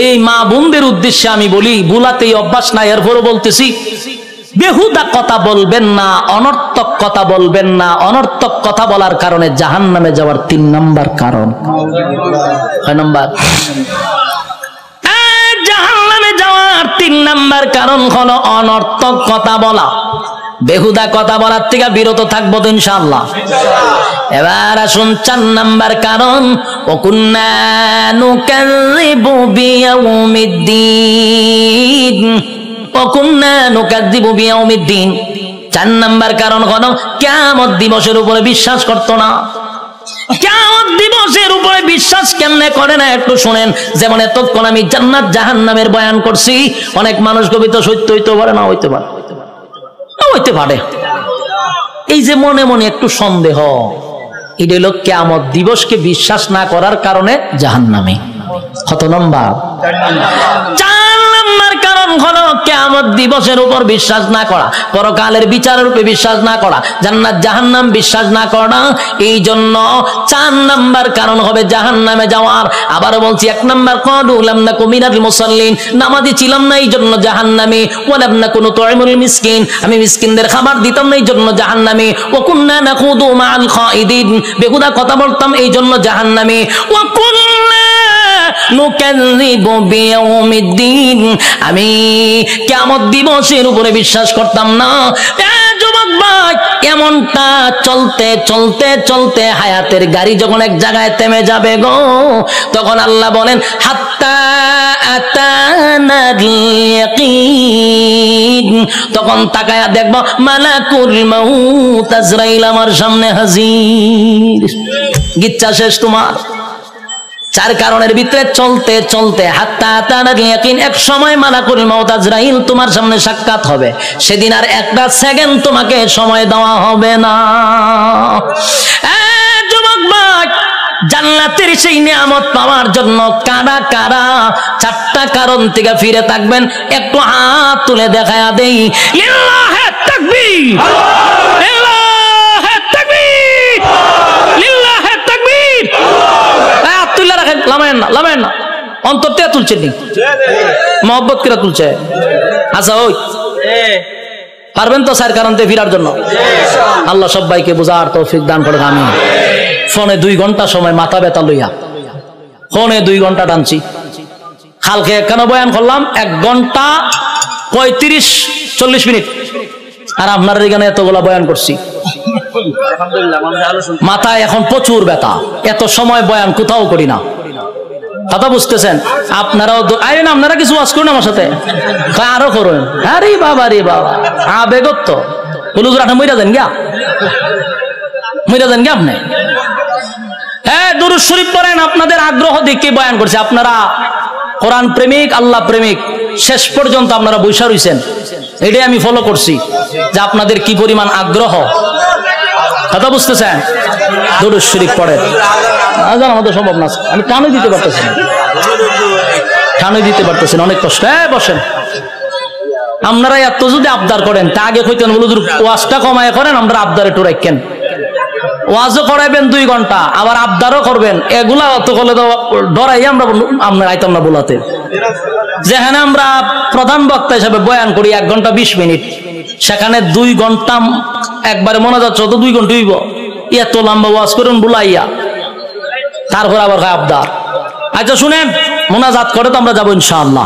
এই মা বোনদের উদ্দেশ্যে আমি বলি, বুলাতেই অভ্যাস নাই, এরপরও বলতেছি, বেহুদা কথা বলবেন না, অনর্থক কথা বলবেন না। অনর্থক কথা বলার কারণে জাহান্নামে যাওয়ার 3 নাম্বার কারণ। 6 নাম্বার জাহান্নামে যাওয়ার 3 নাম্বার কারণ হলো অনর্থক কথা বলা। বেহুদা কথা বলার থেকে বিরত থাকবো তো ইনশাআল্লাহ। এবার আসুন 4 নাম্বার কারণ, ওয়াকুন্না নুকাযযিবু বিয়াউমিদ্দিন। ওয়াকুন্না নুকাযযিবু বিয়াউমিদ্দিন। 4 নাম্বার কারণ হলো কিয়ামত দিবসের উপরে বিশ্বাস করতো না। কিয়ামত দিবসের উপরে বিশ্বাস কেমনে করে না একটু শুনেন। যেমন এতক্ষণ আমি জান্নাত জাহান্নামের বয়ান করছি, অনেক মানুষ কবিতা সত্য হইতে পারে না, হইতে পারে, হইতে পারে। এই যে মনে মনে একটু সন্দেহ, এটা হলো কিয়ামত দিবসকে বিশ্বাস না করার কারণে জাহান্নামে। কত নম্বর? 4 নম্বর কারণ হলো কিয়ামত দিবসের উপর বিশ্বাস না করা, পরকালের বিচারের উপর বিশ্বাস না করা, জান্নাত জাহান্নাম বিশ্বাস না করা। এই জন্য 4 নম্বর কারণ হবে জাহান্নামে যাওয়ার। আবার বলছি, 1 নম্বর ক্বালু লাম নাকু মিনাল মুসাল্লিন, নামাজি ছিলাম না এই জন্য জাহান্নামে। ওয়া লাম নাকু নুতঈমুল মিসকিন, আমি মিসকিনদের খাবার দিতাম না এই জন্য জাহান্নামে। ওয়া কুন্না নাখুদু মাআল খাইদিন, বেহুদা কথা বলতাম এই জন্য জাহান্নামে। ওয়া কুন্না নুকাযযিবু বিয়াউমিদ্দিন, আমি কিয়ামত দিবসের উপরে বিশ্বাস করতাম না। যুবক ভাই, এমনটা চলতে চলতে চলতে হায়াতের গাড়ি যখন এক জায়গায় থেমে যাবে গো, তখন আল্লাহ বলেন হাত্তা আতানাল ইয়াকিন, তখন তাকায়া দেখবো মালাকুল মাউত আজরাইল আমার সামনে হাজির। গিচ্ছা শেষ তোমার। 4 কারণের ভিতরে চলতে চলতে হাত্তা আতানাল ইয়াকিন, এক সময় মালাকুল মাউত আজরাইল তোমার সামনে সাক্ষাৎ হবে। সেদিন আর একটা সেকেন্ড তোমাকে সময় দেওয়া হবে না। যুবক ভাই, জান্নাতের সেই নিয়ামত পাওয়ার জন্য কারা কারা 4টা কারণ থেকে ফিরে থাকবেন একটু হাত তুলে দেখায়া দেই। লিল্লাহি তাকবীর, লিল্লাহি তাকবীর, লিল্লাহি তাকবীর। হাত তুলে রাখেন, লামেন না, লামেন না, অন্তর থেকে তুলছেন নি, মহব্বত করে তুলছে। আচ্ছা, ওই পারবেন তো 4 কারণ থেকে ফিরার জন্য? আল্লাহ সবাইকে বুঝার তৌফিক দান করুক, আমিন। ফোনে 2 ঘন্টা সময় মাথা ব্যথা লইয়া ফোনে 2 ঘন্টা টানছি। কালকে কেন বয়ান করলাম 1 ঘন্টা 35-40 মিনিট, আর আপনার এখানে এতগুলা বয়ান করছি। মাথায় এখন প্রচুর ব্যথা, এত সময় বয়ান কোথাও করি না। কথা বুঝতেছেন? আপনারাও আইন, আপনারা কিছু ওয়াজ করুন আমার সাথে, আরো করুন। আরে বাবা রে বাবা, আবেগত হুজুর আপনি মইরা দেন গিয়া, মইরা দেন গিয়া আপনি। হ্যাঁ, দুরূদ শরীফ পড়েন, আপনাদের আগ্রহ দেখে বয়ান করছে। আপনারা কোরআন প্রেমিক, আল্লাহ প্রেমিক, শেষ পর্যন্ত আপনারা বৈশা রইছেন, এটাই আমি ফলো করছি যে আপনাদের কি পরিমাণ আগ্রহ। কথা বুঝতেছেন? দুরূদ শরীফ পড়েন। আমাদের সম্ভব না, আমি টানই দিতে পারতেছি না, টানই দিতে পারতেছি না, অনেক কষ্ট। হ্যাঁ বসেন। আপনারা এত যদি আবদার করেন তা আগে কইতেন হুজুর ওয়াজটা কমায় করেন, আমরা আবদারে একটু রাখেন। ওয়াজও করাইবেন 2 ঘন্টা, আবার আবদারও করবেন, এগুলা অত করলে তো ডরাই আমরা আইতাম না বলাতে। যেখানে আমরা প্রধান বক্তা হিসাবে বয়ান করি 1 ঘন্টা 20 মিনিট, সেখানে 2 ঘন্টা একবারে মনে যাচ্ছে তো 2 ঘন্টা হইব, এত লম্বা ওয়াজ করুন বুলাইয়া, তারপর আবার আবদার। আচ্ছা শুনেন, মোনাজাত করে তো আমরা যাবো ইনশাআল্লাহ।